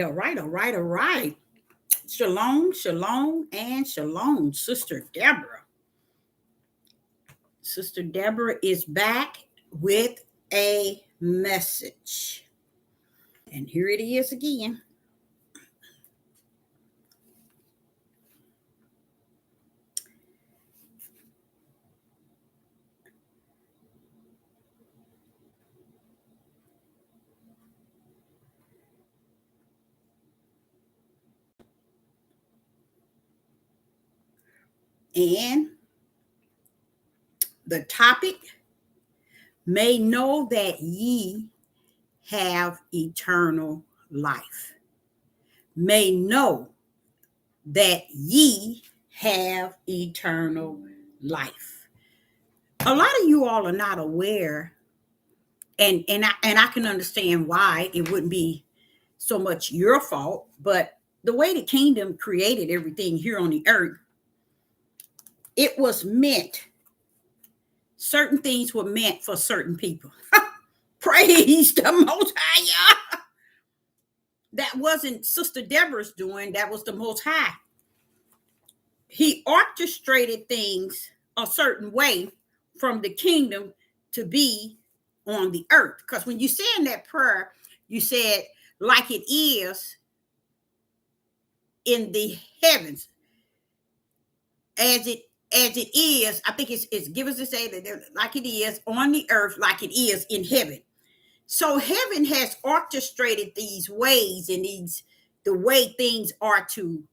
All right. Shalom, shalom, and shalom, Sister Deborah. Sister Deborah is back with a message. And here it is again. And the topic, may know that ye have eternal life. May know that ye have eternal life. A lot of you all are not aware, and I can understand why it wouldn't be so much your fault, but the way the kingdom created everything here on the earth, it was meant, certain things were meant for certain people. Praise the Most High. That wasn't Sister Deborah's doing, that was the Most High. He orchestrated things a certain way from the kingdom to be on the earth. Because when you said in that prayer, you said, like it is in the heavens, as it is. I think it's give us to say that like it is on the earth, like it is in heaven. So heaven has orchestrated these ways and the way things are to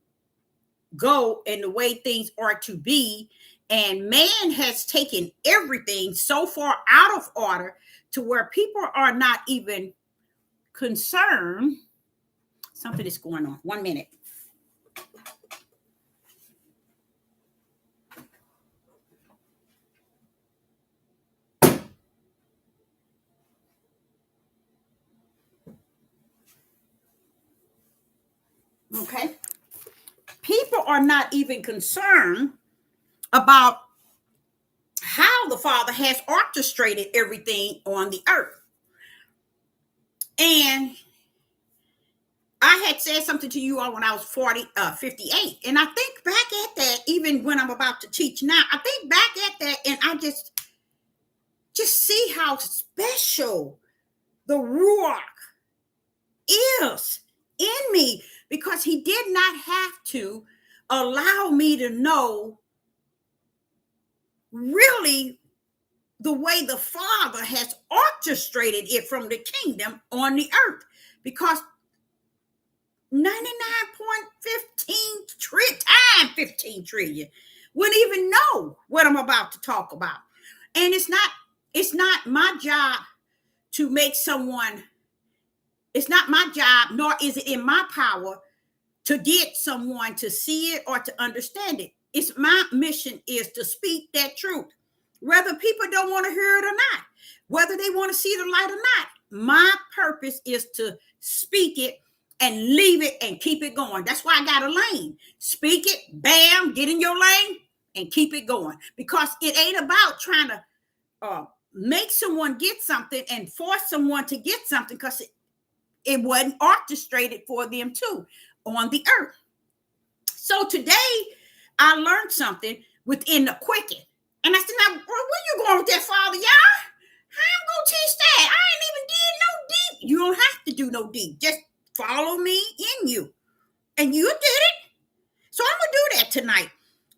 go and the way things are to be. And man has taken everything so far out of order to where people are not even concerned. Something is going on. 1 minute. Okay. People are not even concerned about how the Father has orchestrated everything on the earth. And I had said something to you all when I was 58. And I think back at that, even when I'm about to teach now, I think back at that and I just see how special the Ruach is in me, because he did not have to allow me to know really the way the Father has orchestrated it from the kingdom on the earth, because 99.15 trillion wouldn't even know what I'm about to talk about. And it's not my job to make someone, it's not my job, nor is it in my power to get someone to see it or to understand it. It's my mission is to speak that truth, whether people don't want to hear it or not, whether they want to see the light or not. My purpose is to speak it and leave it and keep it going. That's why I got a lane. Speak it, bam, get in your lane and keep it going. Because it ain't about trying to make someone get something and force someone to get something, because it wasn't orchestrated for them too on the earth. So today I learned something within the Quicken. And I said, now, where you going with that, Father, y'all? How I'm going to teach that? I ain't even did no deep. You don't have to do no deep. Just follow me in you. And you did it. So I'm going to do that tonight.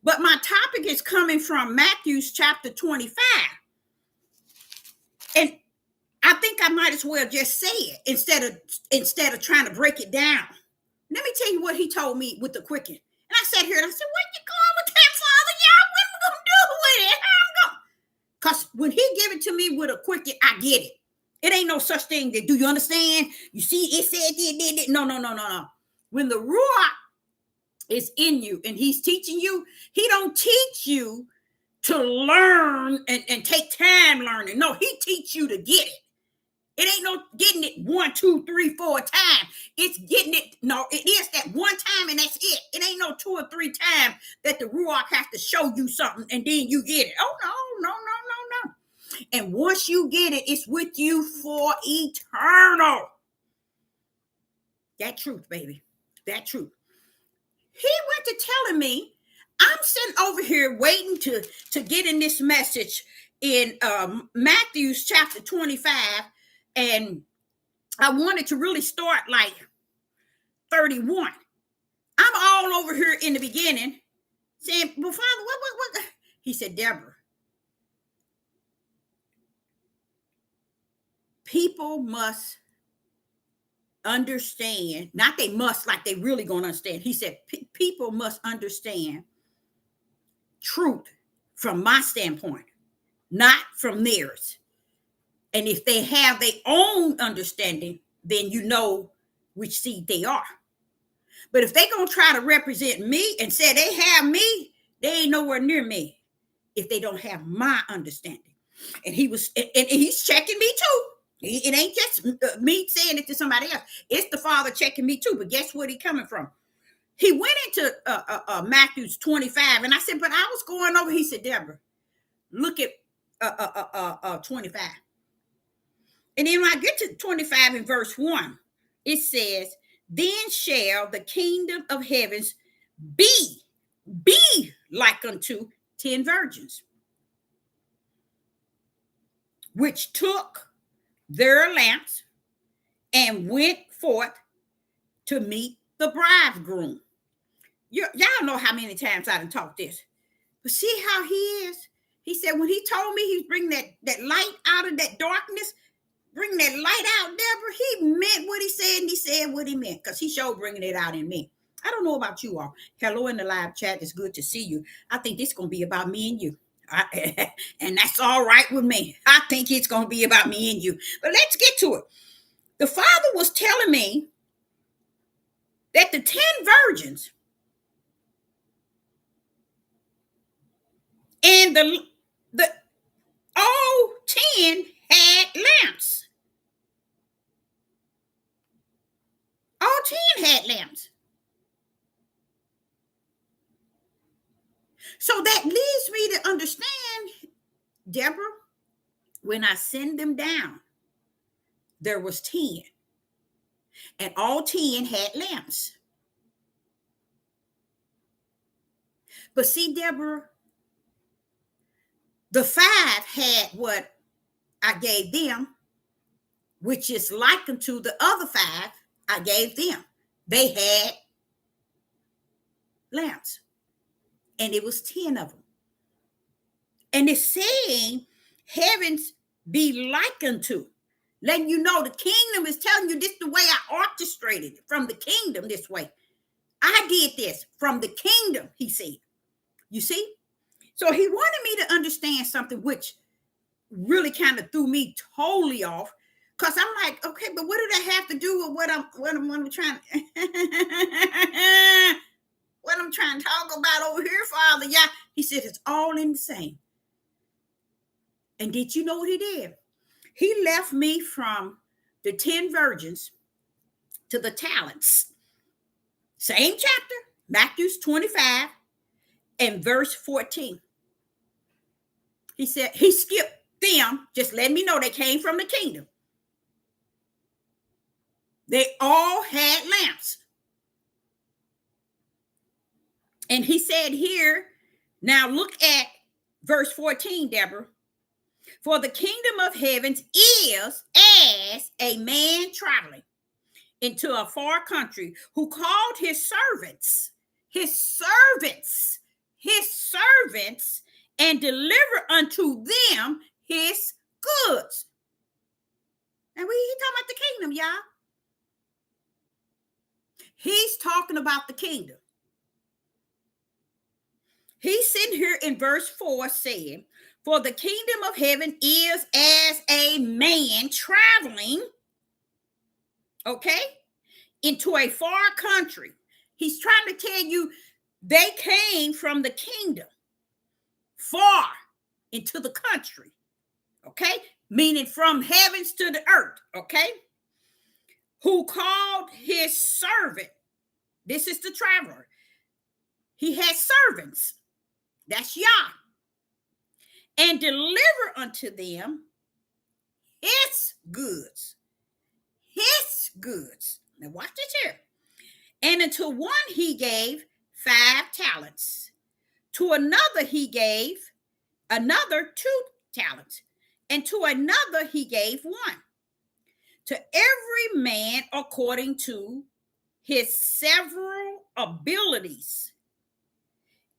But my topic is coming from Matthew chapter 25. And I think I might as well just say it instead of trying to break it down. Let me tell you what he told me with the Quicken. And I sat here and I said, where you going with that, Father? Y'all, what am I going to do with it? How am I going? Because when he gave it to me with a Quicken, I get it. It ain't no such thing that, do you understand? You see, it said it. No. When the Ruach is in you and he's teaching you, he don't teach you to learn and take time learning. No, he teach you to get it. It ain't no getting it 1, 2, 3, 4 times. It's getting it. No, it is that one time and that's it. It ain't no 2 or 3 times that the Ruach has to show you something and then you get it. Oh, no. And once you get it, it's with you for eternal. That truth, baby. That truth. He went to telling me, I'm sitting over here waiting to get in this message in Matthew's chapter 25, and I wanted to really start like 31. I'm all over here in the beginning saying, well, Father, what? He said, Deborah, people must understand, not they must, like they really gonna understand. He said, people must understand truth from my standpoint, not from theirs. And if they have their own understanding, then you know which seed they are. But if they gonna try to represent me and say they have me, they ain't nowhere near me if they don't have my understanding. And he's checking me too. It ain't just me saying it to somebody else. It's the Father checking me too. But guess where he coming from? He went into Matthew's 25, and I said, but I was going over. He said, Deborah, look at 25. And then when I get to 25 in verse 1, it says, then shall the kingdom of heavens be like unto 10 virgins, which took their lamps and went forth to meet the bridegroom. Y'all know how many times I done talked this. But see how he is? He said when he told me he's bringing that light out of that darkness, bring that light out, Deborah, he meant what he said, and he said what he meant, because he showed bringing it out in me. I don't know about you all. Hello in the live chat. It's good to see you. I think this is going to be about me and you. And that's all right with me. I think it's going to be about me and you. But let's get to it. The Father was telling me that the 10 virgins and the all 10 had lamps. All 10 had lamps. So that leads me to understand, Deborah, when I send them down, there was 10. And all 10 had lamps. But see, Deborah, the 5 had what I gave them, which is like unto the other 5 I gave them. They had lamps. And it was 10 of them. And it's saying heavens be like unto. Letting you know the kingdom is telling you this the way I orchestrated it from the kingdom this way. I did this from the kingdom, he said. You see? So he wanted me to understand something which really kind of threw me totally off. Because I'm like, okay, but what do that have to do with what I'm trying what I'm trying to talk about over here, Father? Yeah. He said it's all in the same. And did you know what he did? He left me from the 10 virgins to the talents. Same chapter, Matthew's 25 and verse 14. He said, he skipped them, just let me know they came from the kingdom. They all had lamps. And he said here, now look at verse 14, Deborah. For the kingdom of heavens is as a man traveling into a far country who called his servants, and delivered unto them his goods. And he talking about the kingdom, y'all. He's talking about the kingdom. He's sitting here in verse 4 saying, for the kingdom of heaven is as a man traveling, okay, into a far country. He's trying to tell you they came from the kingdom far into the country, okay, meaning from heavens to the earth, okay, who called his servant. This is the traveler. He has servants. That's Yah. And deliver unto them his goods. His goods. Now watch this here. And unto one he gave 5 talents. To another he gave another 2 talents. And to another he gave 1. To every man according to his several abilities.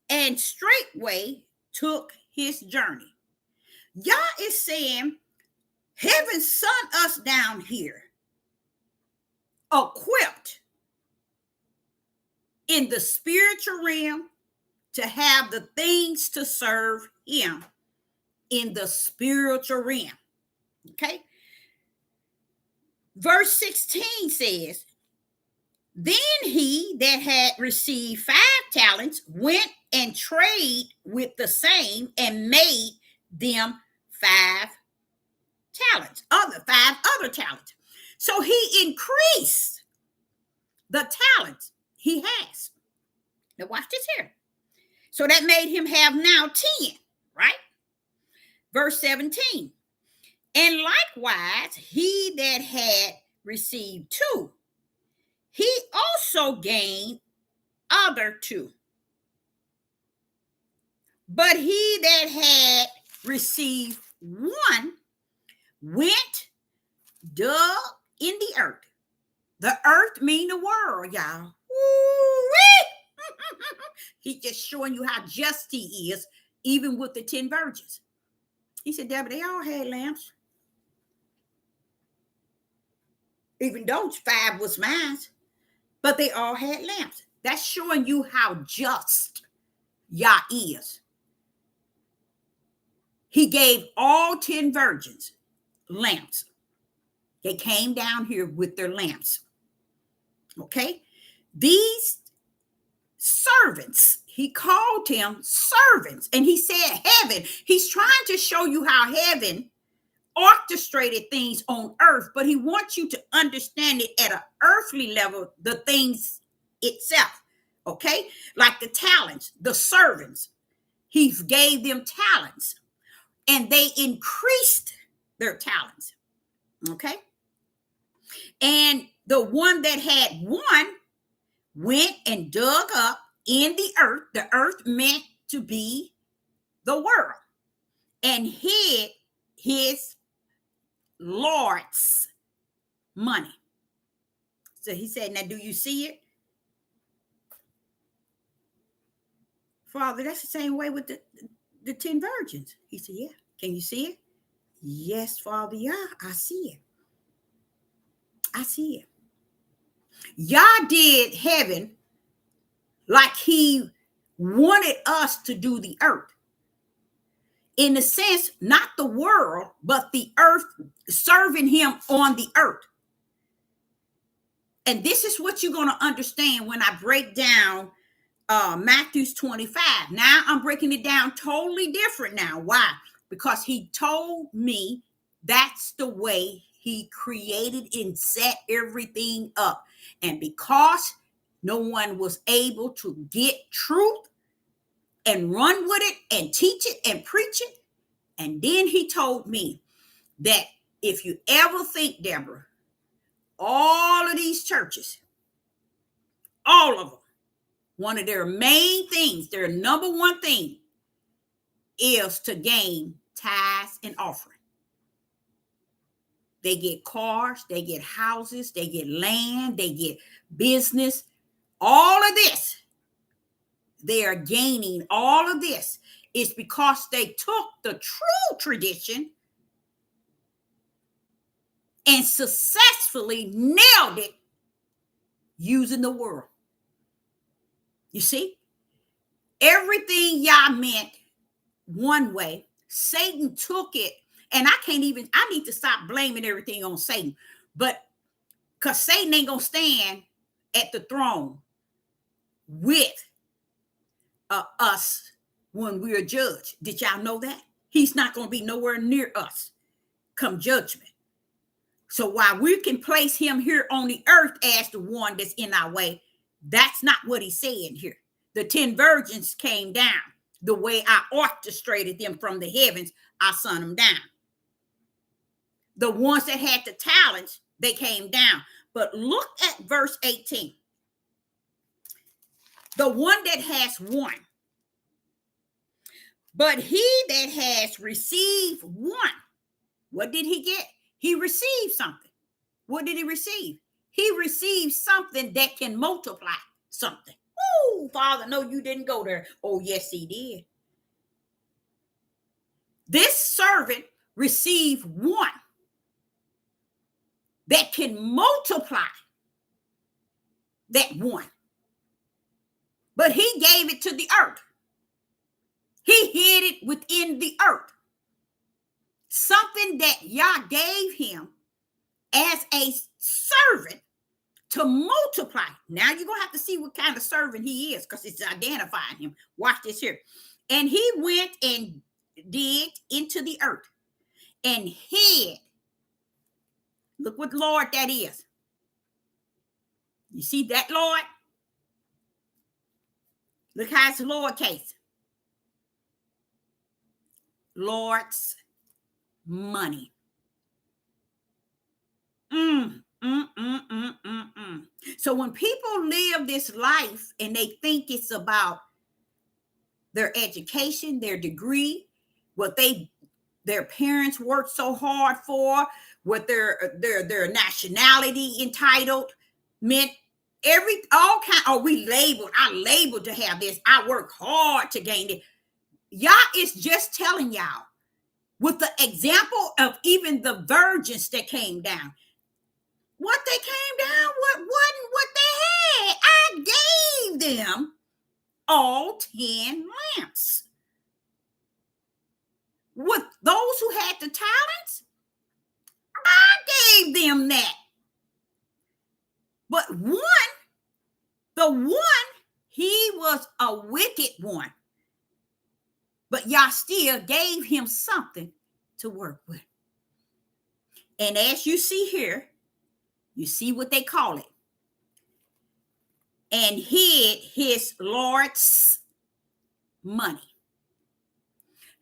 And straightway took his journey. Yah is saying, heaven sent us down here, equipped in the spiritual realm to have the things to serve him in the spiritual realm. Okay. Verse 16 says, then he that had received 5 talents went and traded with the same and made them 5 talents, 5 other talents. So he increased the talents he has. Now watch this here. So that made him have now 10, right? Verse 17. And likewise, he that had received 2, he also gained other 2. But he that had received 1 went, dug in the earth. The earth mean the world, y'all. He's just showing you how just he is, even with the 10 virgins. He said, Deborah, they all had lamps. Even though 5 was mine, but they all had lamps. That's showing you how just Yah is. He gave all 10 virgins lamps. They came down here with their lamps. Okay? These servants, he called them servants, and he said heaven. He's trying to show you how heaven orchestrated things on earth, but he wants you to understand it at an earthly level, the things itself. Okay? Like the talents, the servants. He gave them talents, and they increased their talents. Okay? And the one that had 1 went and dug up in the earth. The earth meant to be the world, and hid his Lord's money. So he said, now do you see it? Father, that's the same way with the 10 virgins. He said, yeah. Can you see it? Yes, Father, yeah, I see it. I see it. Yah did heaven like he wanted us to do the earth. In the sense, not the world, but the earth, serving him on the earth. And this is what you're going to understand when I break down Matthew 25. Now I'm breaking it down totally different now. Why? Because he told me that's the way he created and set everything up. And because no one was able to get truth and run with it and teach it and preach it. And then he told me that if you ever think, Deborah, all of these churches, all of them, one of their main things, their number one thing is to gain tithes and offering. They get cars, they get houses, they get land, they get business, all of this. They are gaining all of this. It's because they took the true tradition and successfully nailed it using the world. You see, everything Yah meant one way, Satan took it, and I need to stop blaming everything on Satan, but because Satan ain't gonna stand at the throne with us when we're judged. Did y'all know that? He's not gonna be nowhere near us come judgment. So while we can place him here on the earth as the one that's in our way, that's not what he's saying here. The 10 virgins came down. The way I orchestrated them from the heavens, I sent them down. The ones that had the talents, they came down. But look at verse 18. The one that has one. But he that has received one, what did he get? He received something. What did he receive? He received something that can multiply something. Oh, Father, no, you didn't go there. Oh, yes, he did. This servant received one that can multiply that one. But he gave it to the earth. He hid it within the earth. Something that Yah gave him as a servant to multiply. Now you're going to have to see what kind of servant he is, because it's identifying him. Watch this here. And he went and digged into the earth and hid. Look what Lord that is. You see that, Lord? Look how it's lowercase. Lord's money. So when people live this life and they think it's about their education, their degree, what their parents worked so hard for, what their nationality entitled meant, I labeled to have this. I work hard to gain it. Yah is just telling y'all with the example of even the virgins that came down. What they came down with wasn't what they had. I gave them all 10 lamps. With those who had the talents, I gave them that. But the one, he was a wicked one. But Yah still gave him something to work with. And as you see here, you see what they call it. And hid his Lord's money.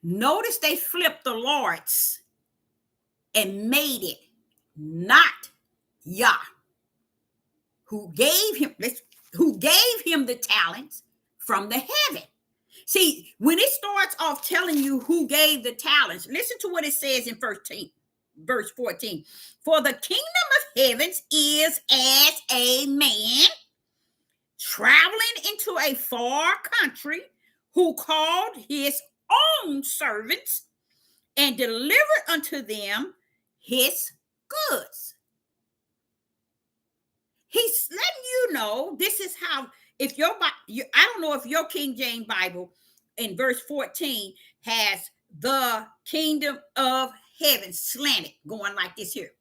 Notice they flipped the Lord's and made it not Yah, who gave him the talents from the heaven. See, when it starts off telling you who gave the talents, listen to what it says in verse 14. For the kingdom of heavens is as a man traveling into a far country, who called his own servants and delivered unto them his goods. He's letting you know this is how, I don't know if your King James Bible in verse 14 has the kingdom of heaven slanted going like this here.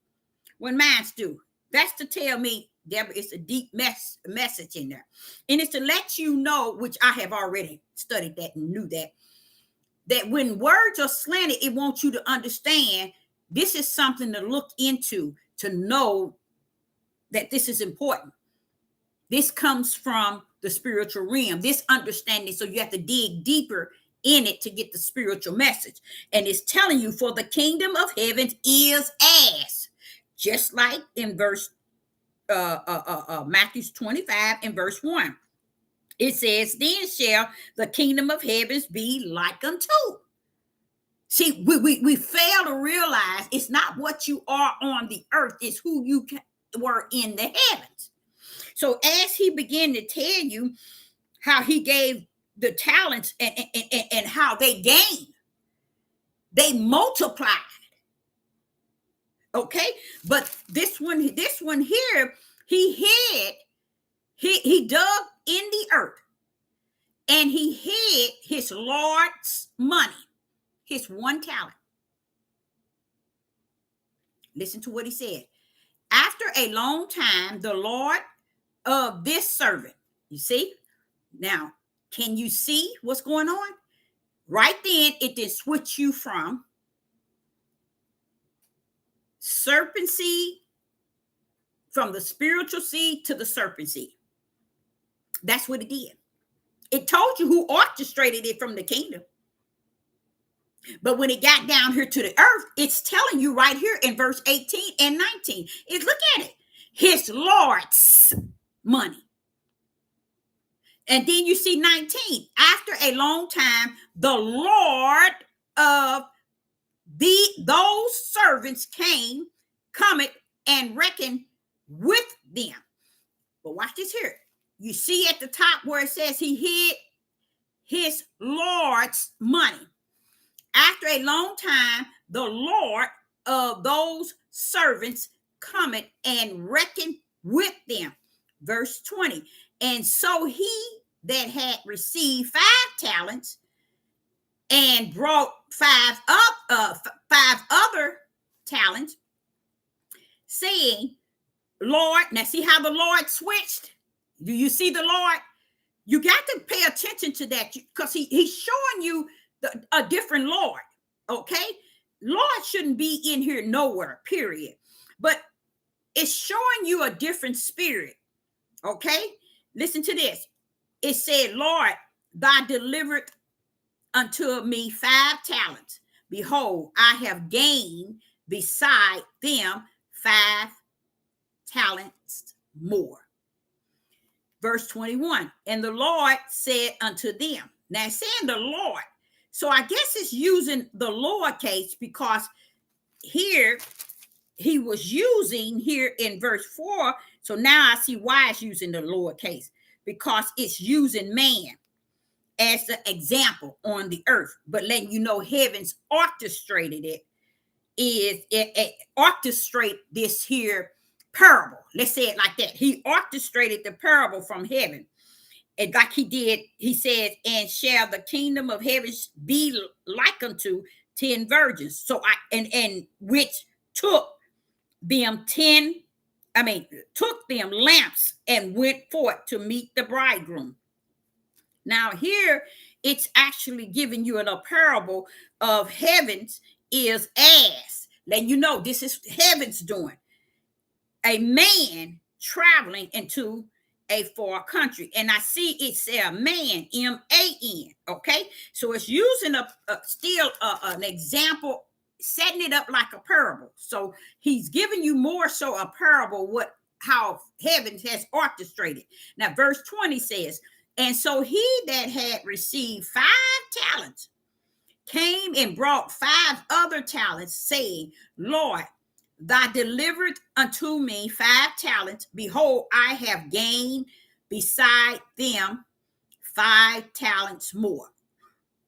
When mines do, that's to tell me, Deborah, it's a deep message in there. And it's to let you know, which I have already studied that and knew that when words are slanted, it wants you to understand this is something to look into, to know that this is important. This comes from the spiritual realm, this understanding. So you have to dig deeper in it to get the spiritual message. And it's telling you, for the kingdom of heaven is as, just like in verse Matthew 25 and verse 1. It says, then shall the kingdom of heavens be like unto. See, we fail to realize it's not what you are on the earth, it's who you were in the heavens. So as he began to tell you how he gave the talents and how they gained, they multiplied. Okay, but this one here, he dug in the earth and he hid his Lord's money, his one talent. Listen to what he said. After a long time, the Lord of this servant, you see, now, can you see what's going on? Right then, it did switch you from serpent seed, from the spiritual seed to the serpent seed. That's what it did. It told you who orchestrated it from the kingdom. But when it got down here to the earth, it's telling you right here in verse 18 and 19. Look at it. his Lord's money. And then you see 19. After a long time, the Lord of those servants cometh and reckoned with them. But watch this here. You see at the top where it says he hid his Lord's money. After a long time, the Lord of those servants cometh and reckoned with them. Verse 20. And so he that had received 5 talents and brought 5 other talents, saying, Lord, now see how the Lord switched? Do you see the Lord? You got to pay attention to that because he's showing you a different Lord, okay? Lord shouldn't be in here nowhere, period. But it's showing you a different spirit, okay? Listen to this. It said, Lord, thou delivered unto me 5 talents. Behold, I have gained beside them 5 talents more. Verse 21, and the Lord said unto them. Now it's saying the Lord. So I guess it's using the lowercase because here he was using here in verse 4. So now I see why it's using the lowercase, because it's using man as the example on the earth, but letting you know heavens orchestrated it, orchestrate this here parable. Let's say it like that. He orchestrated the parable from heaven. And like he did, he says, and shall the kingdom of heaven be like unto 10 virgins. So and which took them lamps and went forth to meet the bridegroom. Now here it's actually giving you a parable of heavens is as. Letting you know this is heaven's doing. A man traveling into a far country. And I see it say a man, M-A-N. Okay. So it's using an example, setting it up like a parable. So he's giving you more so a parable, how heaven has orchestrated. Now, verse 20 says, and so he that had received 5 talents came and brought 5 other talents, saying, Lord, thou delivered unto me 5 talents. Behold, I have gained beside them 5 talents more.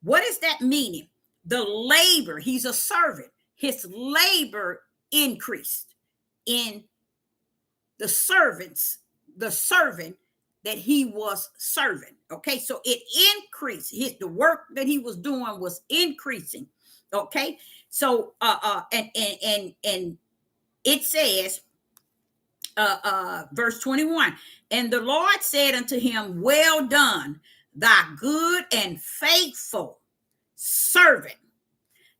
What is that meaning? The labor, he's a servant. His labor increased in the servant that he was serving. Okay, so it increased. The work that he was doing was increasing. Okay, so and it says, verse 21, and the Lord said unto him, well done, thy good and faithful servant.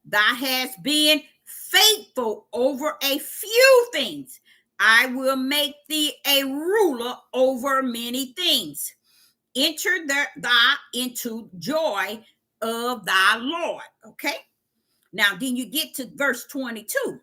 Thou hast been faithful over a few things. I will make thee a ruler over many things. Enter thou into joy of thy Lord. Okay. Now, then you get to verse 22.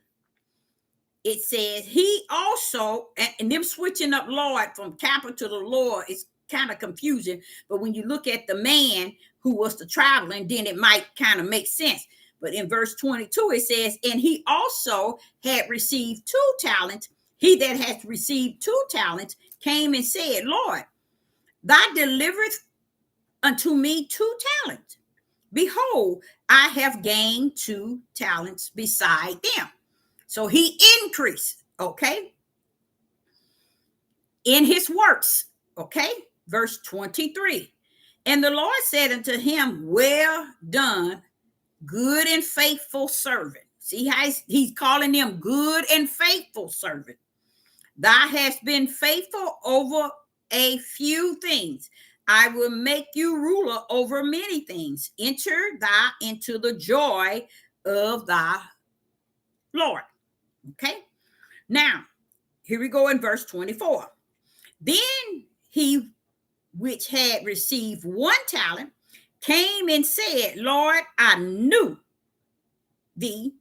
It says, he also, and them switching up Lord from capital to the Lord is kind of confusing. But when you look at the man who was the traveler, then it might kind of make sense. But in verse 22, it says, and he also had received 2 talents. He that has received 2 talents came and said, Lord, thou deliverest unto me 2 talents. Behold, I have gained 2 talents beside them. So he increased, okay, in his works, okay. Verse 23, and the Lord said unto him, well done, good and faithful servant. See how he's calling them good and faithful servant. Thou hast been faithful over a few things. I will make you ruler over many things. Enter thou into the joy of thy Lord. Okay. Now, here we go in verse 24. Then he which had received 1 talent came and said, Lord, I knew thee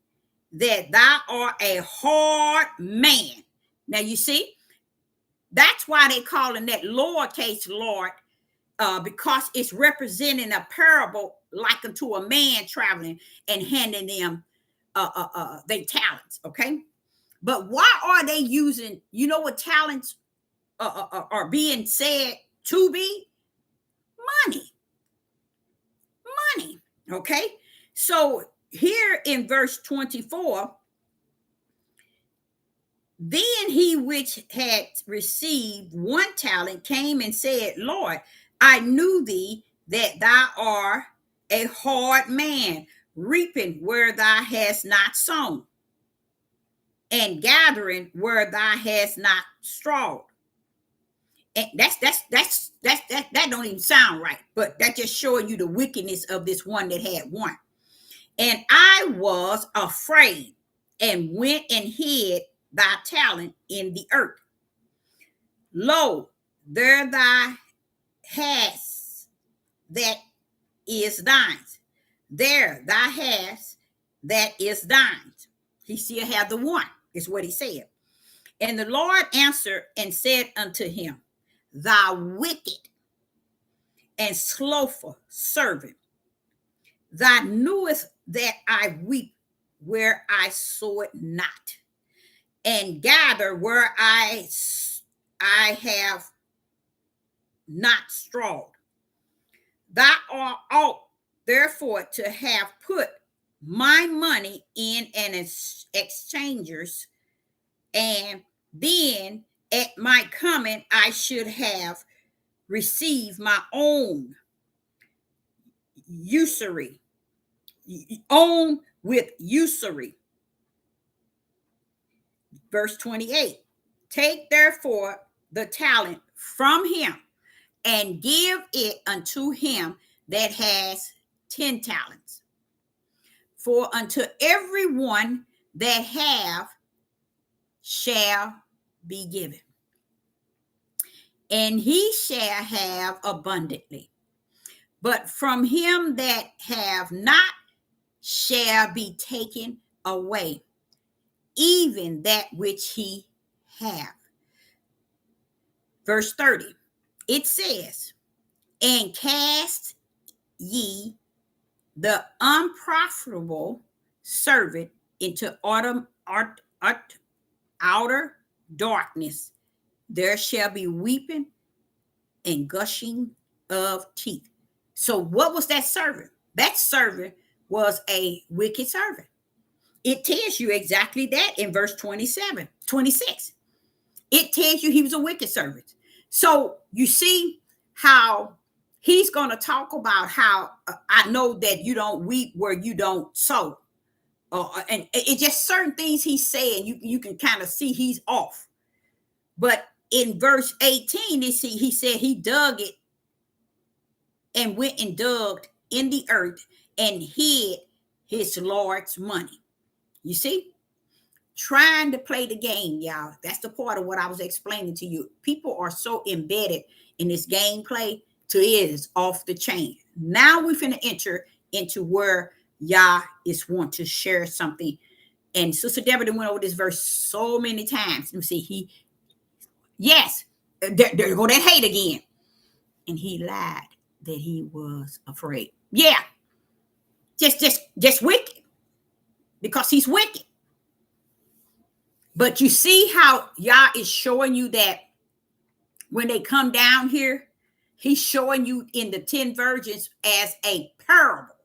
that thou art a hard man. Now you see, That's why they calling that lowercase Lord, because it's representing a parable like unto a man traveling and handing them their talents. Okay, but why are they using? You know what talents are being said to be? Money, money. Okay, so here in verse 24. Then he which had received 1 talent came and said, Lord, I knew thee that thou art a hard man, reaping where thou hast not sown, and gathering where thou hast not strawed. And that don't even sound right, but that just showing you the wickedness of this one that had one. And I was afraid and went and hid thy talent in the earth. Lo, there thou hast that is thine. There thou hast that is thine. He still had the one, is what he said. And the Lord answered and said unto him, Thou wicked and slothful servant, thou knewest that I weep where I sow it not, and gather where I have not strawed. Thou ought therefore to have put my money in an exchangers, and then at my coming I should have received my own usury, own with usury. Verse 28. Take therefore the talent from him and give it unto him that has 10 talents. For unto every one that have shall be given, and he shall have abundantly. But from him that have not shall be taken away, even that which he have. Verse 30, it says, and cast ye the unprofitable servant into outer darkness. There shall be weeping and gushing of teeth. So what was that servant? That servant was a wicked servant. It tells you exactly that in verse 26. It tells you he was a wicked servant. So you see how he's going to talk about how I know that you don't weep where you don't sow. And it's just certain things he's saying. You can kind of see he's off. But in verse 18, he said he dug it and went and dug in the earth and hid his Lord's money. You see? Trying to play the game, y'all. That's the part of what I was explaining to you. People are so embedded in this gameplay to it is off the chain. Now we're finna enter into where Yah is want to share something. And Sister Deborah went over this verse so many times. Let me see. There go that hate again. And he lied that he was afraid. Yeah. Just wicked. Because he's wicked. But you see how Yah is showing you that when they come down here, he's showing you in the 10 virgins as a parable.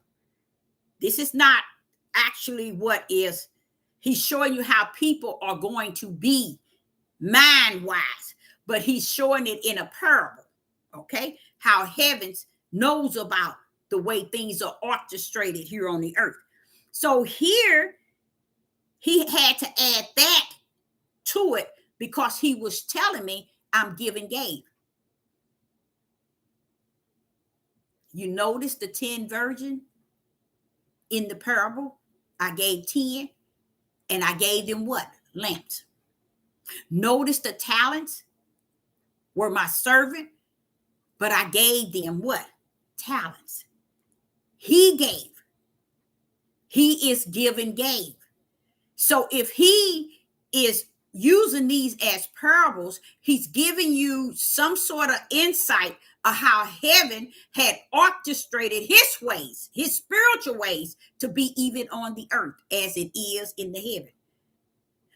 This is not actually what is. He's showing you how people are going to be mind-wise, but he's showing it in a parable. Okay? How heavens knows about the way things are orchestrated here on the earth. So here, he had to add that to it because he was telling me I'm giving Gabe. You notice the 10 virgin in the parable? I gave 10 and I gave them what? Lamps. Notice the talents were my servant, but I gave them what? Talents. He gave. He is giving Gabe. So if he is using these as parables, he's giving you some sort of insight of how heaven had orchestrated his ways, his spiritual ways, to be even on the earth as it is in the heaven.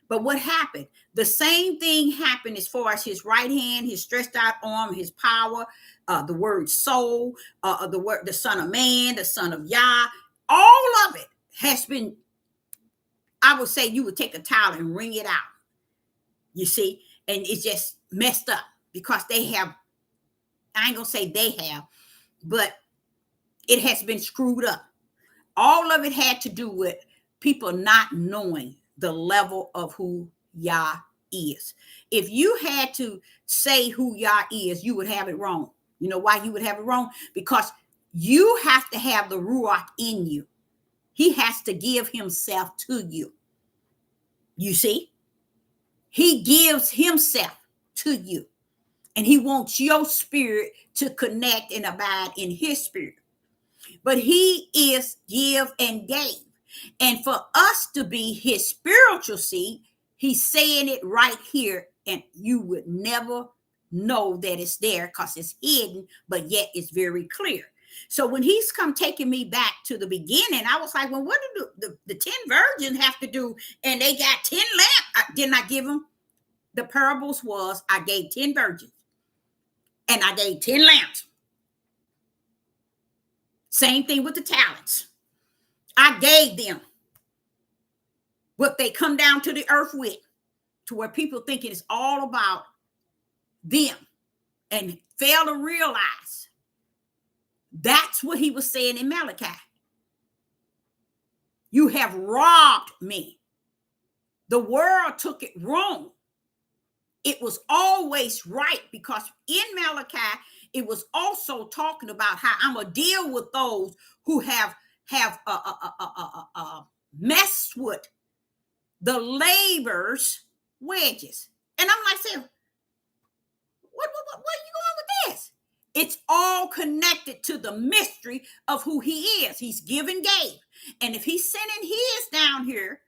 But what happened? The same thing happened as far as his right hand, his stretched out arm, his power, the word soul, the Son of Man, the Son of Yah. All of it has been, I would say you would take a towel and wring it out. You see, and it's just messed up because they have, I ain't gonna say they have, but it has been screwed up. All of it had to do with people not knowing the level of who Yah is. If you had to say who Yah is, you would have it wrong. You know why you would have it wrong? Because you have to have the Ruach in you. He has to give himself to you. You see? He gives himself to you. And he wants your spirit to connect and abide in his spirit. But he is give and gave. And for us to be his spiritual seed, he's saying it right here. And you would never know that it's there because it's hidden, but yet it's very clear. So when he's come taking me back to the beginning, I was like, well, what did the 10 virgins have to do? And they got 10 lamps. Didn't I give them? The parables was I gave 10 virgins and I gave 10 lamps. Same thing with the talents. I gave them what they come down to the earth with, to where people think it's all about them and fail to realize that's what he was saying in Malachi. You have robbed me. The world took it wrong. It was always right because in Malachi, it was also talking about how I'm going to deal with those who have messed with the labor's wages. And I'm like, saying, what are you going with this? It's all connected to the mystery of who he is. He's given, gave. And if he's sending his down here,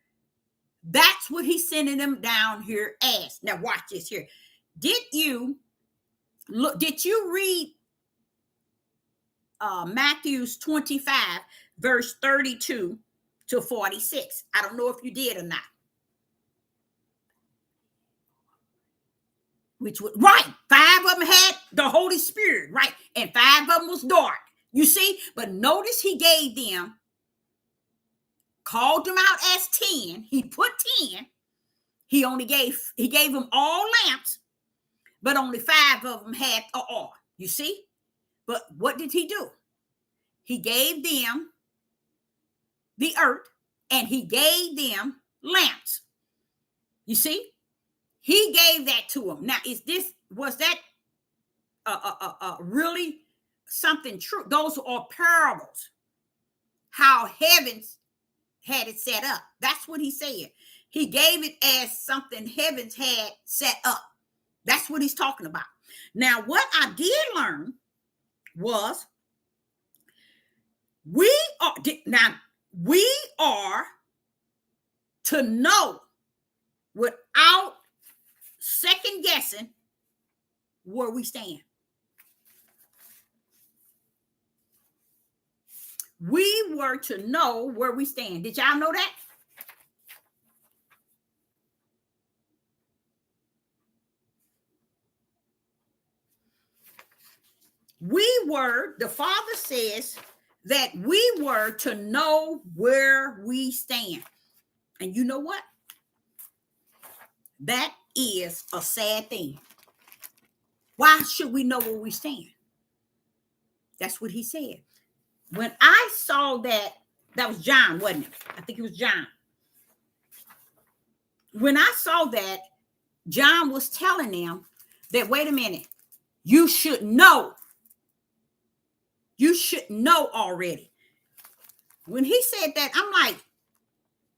that's what he's sending them down here as. Now watch this here. Did you read Matthew's 25, verse 32 to 46? I don't know if you did or not. Which was right. 5 of them had the Holy Spirit, right? And 5 of them was dark. You see? But notice he gave them, called them out as 10. He put 10. He gave them all lamps, but only 5 of them had an oil. You see? But what did he do? He gave them the earth and he gave them lamps. You see? He gave that to them. Now, was that really something true? Those are parables. How heavens had it set up. That's what he said. He gave it as something heavens had set up. That's what he's talking about. Now, what I did learn was we are to know without second guessing where we stand. We were to know where we stand. Did y'all know that? The Father says that we were to know where we stand. And you know what? That is a sad thing. Why should we know where we stand? That's what he said. When I saw that was John, wasn't it? I think it was John. When I saw that, John was telling them that, wait a minute, you should know. You should know already. When he said that, I'm like,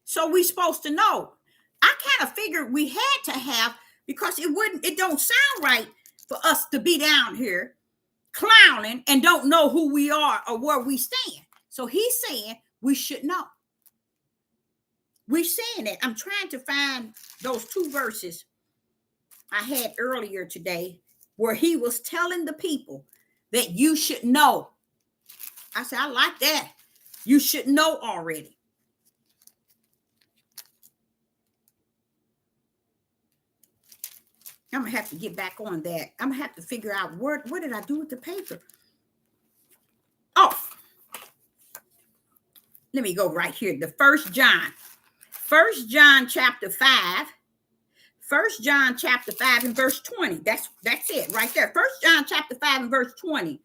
so we supposed to know. I kind of figured we had to have, because it don't sound right for us to be down here clowning and don't know who we are or where we stand. So he's saying we should know. We're saying that. I'm trying to find those 2 verses I had earlier today where he was telling the people that you should know. I said, I like that. You should know already. I'm going to have to get back on that. I'm going to have to figure out what did I do with the paper? Oh, let me go right here. The 1 John. 1 John chapter 5. 1 John chapter 5 and verse 20. That's it right there. 1 John chapter 5 and verse 20.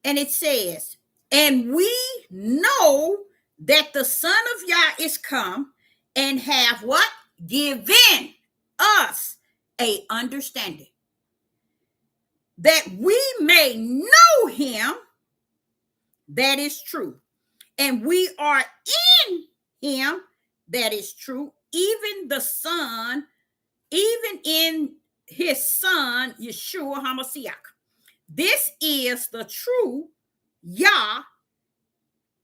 And it says, and we know that the Son of Yah is come and have what? Given us a understanding, that we may know him that is true. And we are in him that is true, even the Son, even in his Son, Yeshua HaMashiach. This is the true Yah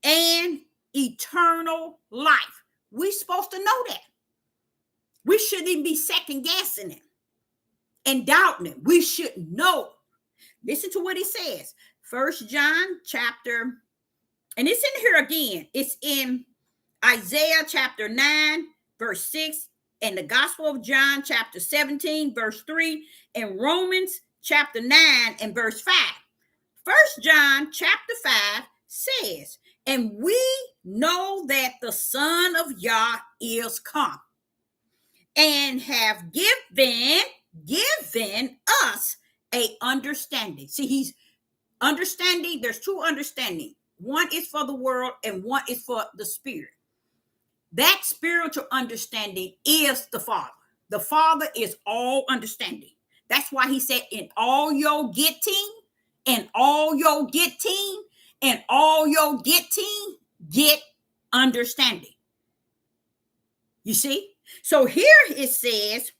and eternal life. We're supposed to know that. We shouldn't even be second guessing it and doubting it. We should know. Listen to what he says. 1 John chapter, and it's in here again. It's in Isaiah chapter 9, verse 6, and the Gospel of John chapter 17, verse 3, and Romans chapter 9 and verse 5. 1 John chapter 5 says, and we know that the Son of Yah is come and have given us a understanding. See, he's understanding. There's 2 understanding. One is for the world and one is for the spirit. That spiritual understanding is the Father. The Father is all understanding. That's why he said, in all your getting, and all your getting, and all your getting, get understanding. You see? So here it says,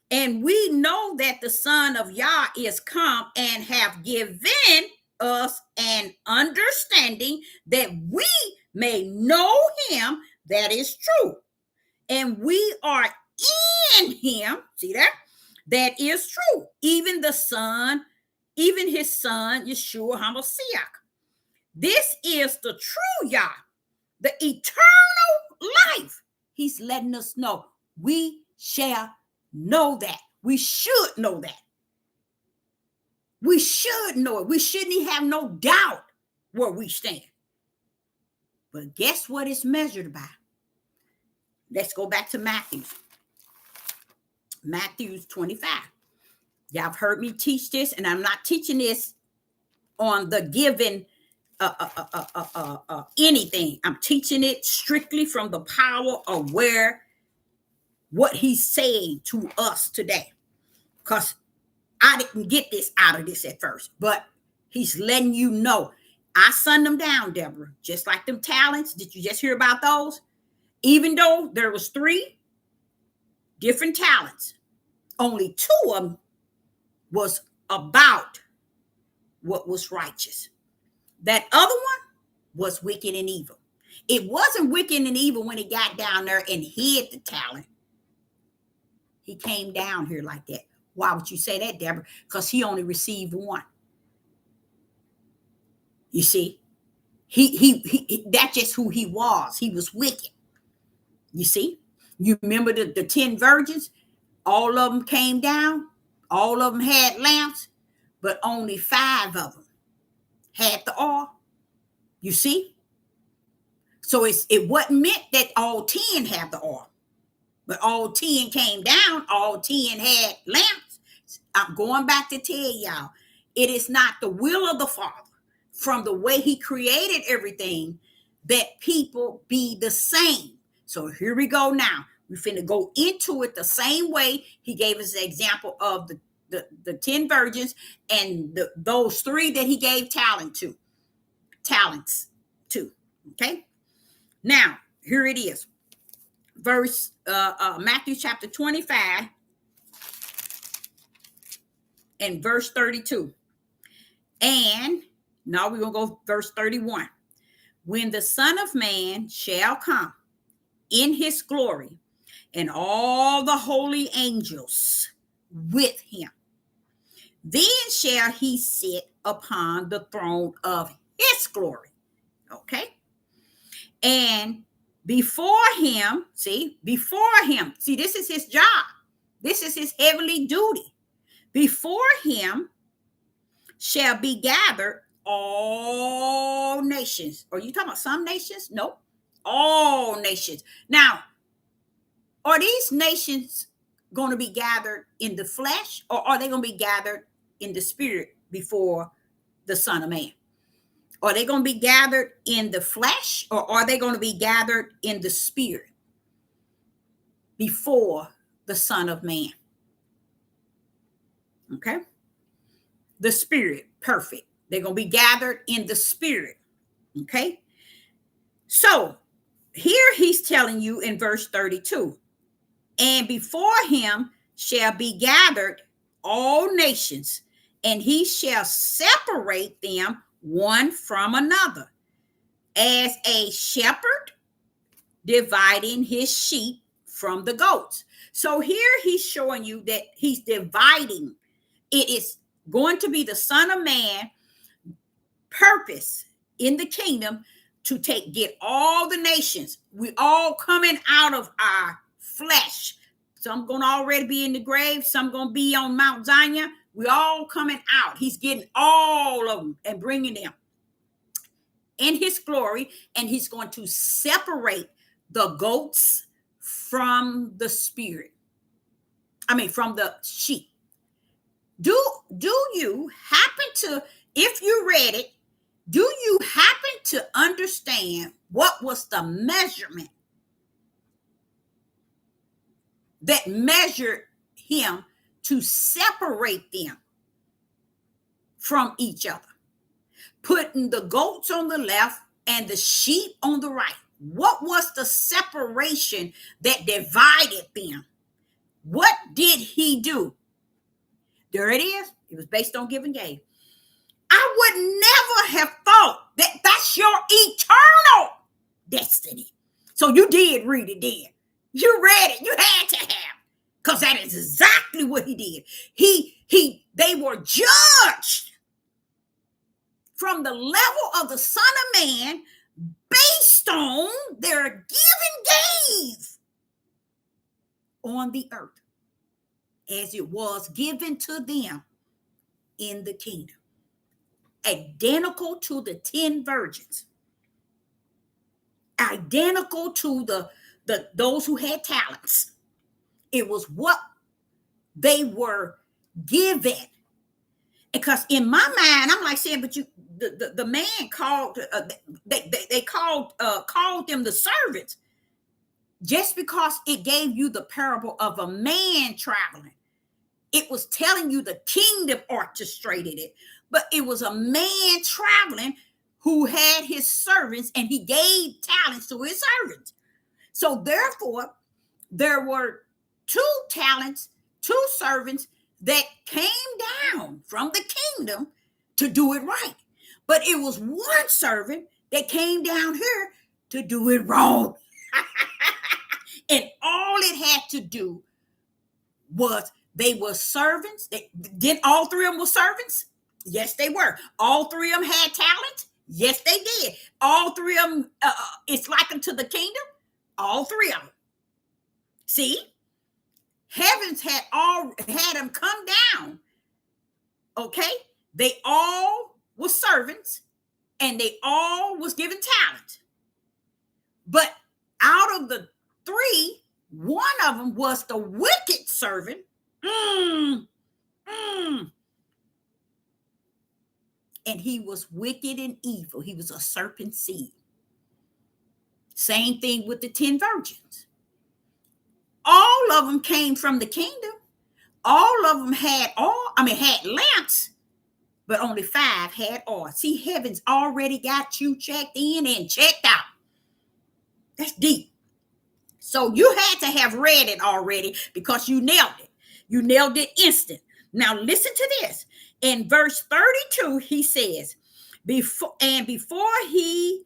and we know that the Son of Yah is come and have given us an understanding that we may know him that is true. And we are in him, see that? That is true. Even the Son, even his Son, Yeshua HaMashiach. This is the true Yah, the eternal life. He's letting us know. We shall know that. We should know that. We should know it. We shouldn't have no doubt where we stand. But guess what it's measured by? Let's go back to Matthew. Matthew 25. Y'all have heard me teach this, and I'm not teaching this on the given anything. I'm teaching it strictly from the power of what he's saying to us today. Because I didn't get this out of this at first, but he's letting you know. I sunned them down, Deborah, just like them talents. Did you just hear about those? Even though there was 3 different talents, only 2 of them was about what was righteous. That other one was wicked and evil. It wasn't wicked and evil when he got down there and hid the talent. He came down here like that. Why would you say that, Deborah? Because he only received 1. You see, he that's just who he was. He was wicked. You see, you remember the 10 virgins? All of them came down. All of them had lamps, but only 5 of them had the oil. You see? So it wasn't meant that all 10 had the oil, but all 10 came down. All 10 had lamps. I'm going back to tell y'all, it is not the will of the Father, from the way he created everything, that people be the same. So here we go now. We're finna go into it the same way he gave us the example of the 10 virgins and those 3 that he gave talents to. Okay. Now, here it is. Verse Matthew chapter 25 and verse 32. And now we're going to go verse 31. when the Son of Man shall come in his glory, and all the holy angels with him, then shall he sit upon the throne of his glory. Okay? And before him, see, this is his job. This is his heavenly duty. Before him shall be gathered all nations. Are you talking about some nations? Nope. All nations. Now, are these nations going to be gathered in the flesh, or are they going to be gathered in the spirit before the Son of Man? Are they going to be gathered in the flesh, or are they going to be gathered in the spirit before the Son of Man? Okay. The spirit, perfect. They're going to be gathered in the spirit. Okay. So here he's telling you in verse 32, and before him shall be gathered all nations, and he shall separate them one from another, as a shepherd dividing his sheep from the goats. So here he's showing you that he's dividing. It is going to be the Son of Man purpose in the kingdom to get all the nations. We all coming out of our flesh. Some going to already be in the grave. Some going to be on Mount Zion. We all coming out. He's getting all of them and bringing them in his glory. And he's going to separate the goats from the spirit. From the sheep. Do you happen to, if you read it, do you happen to understand what was the measurement that measured him to separate them from each other? Putting the goats on the left and the sheep on the right. What was the separation that divided them? What did he do? There it is. It was based on give and gave. I would never have thought that that's your eternal destiny. So you did read it then. You read it. You had to have. Because that is exactly what he did. They were judged from the level of the Son of Man based on their give and gave on the earth, as it was given to them in the kingdom. Identical to the 10 virgins. Identical to those who had talents. It was what they were given. Because in my mind, I'm like saying, but the man called, they called them the servants, just because it gave you the parable of a man traveling. It was telling you the kingdom orchestrated it, but it was a man traveling who had his servants, and he gave talents to his servants. So therefore, there were 2 talents, 2 servants that came down from the kingdom to do it right. But it was 1 servant that came down here to do it wrong. And all it had to do was, they were servants. Did all 3 of them were servants? Yes, they were. All 3 of them had talent? Yes, they did. All 3 of them, it's likened to the kingdom? All 3 of them. See? Heavens had them come down. Okay? They all were servants, and they all was given talent. But out of the 3, 1 of them was the wicked servant. And he was wicked and evil. He was a serpent seed. Same thing with the 10 virgins. All of them came from the kingdom. All of them had lamps, but only 5 had oil. See, heaven's already got you checked in and checked out. That's deep. So you had to have read it already, because you nailed it. You nailed it instant. Now listen to this. In verse 32, he says, before he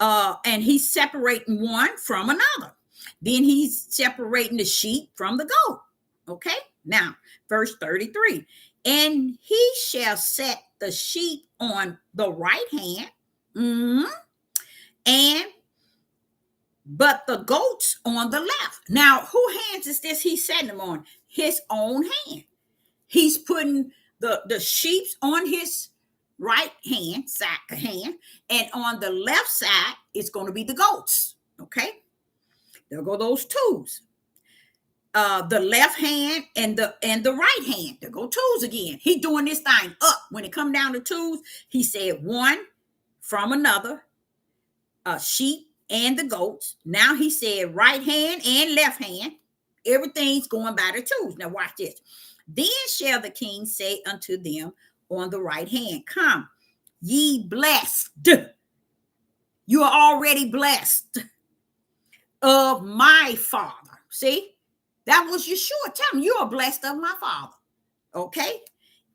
And he's separating one from another. Then he's separating the sheep from the goat. Okay, now verse 33. And he shall set the sheep on the right hand, and but the goats on the left. Now, who hands is this he's setting them on? His own hand. He's putting the sheep on his right hand, and on the left side, it's going to be the goats. Okay, there go those twos. The left hand and the right hand. There go twos again. He doing this thing up. When it come down to twos, he said one from another, sheep and the goats. Now he said right hand and left hand. Everything's going by the twos. Now watch this. Then shall the king say unto them on the right hand, come, ye blessed. You are already blessed of my Father. See, that was Yeshua telling him, you are blessed of my Father. Okay,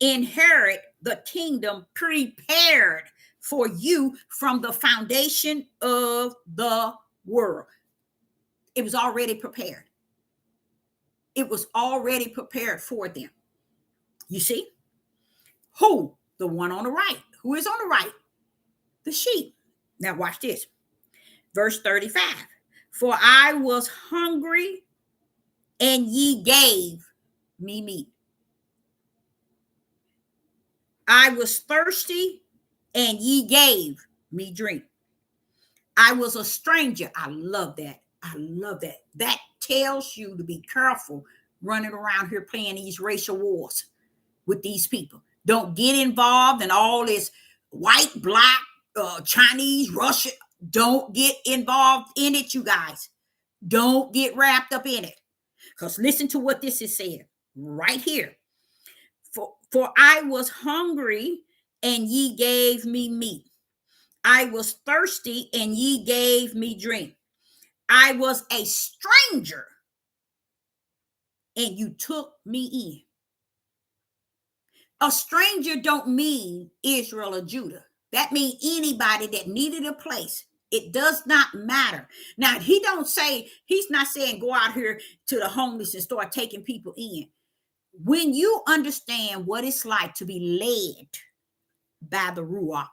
inherit the kingdom prepared for you from the foundation of the world. It was already prepared. It was already prepared for them. You see? Who? The one on the right. Who is on the right? The sheep. Now watch this. Verse 35. For I was hungry, and ye gave me meat. I was thirsty, and ye gave me drink. I was a stranger. I love that. I love that. That tells you to be careful running around here playing these racial wars with these people. Don't get involved in all this white, black, Chinese, Russian. Don't get involved in it, you guys. Don't get wrapped up in it. Because listen to what this is saying right here. For I was hungry, and ye gave me meat. I was thirsty, and ye gave me drink. I was a stranger, and you took me in. A stranger don't mean Israel or Judah. That means anybody that needed a place. It does not matter. Now, he's not saying go out here to the homeless and start taking people in. When you understand what it's like to be led by the Ruach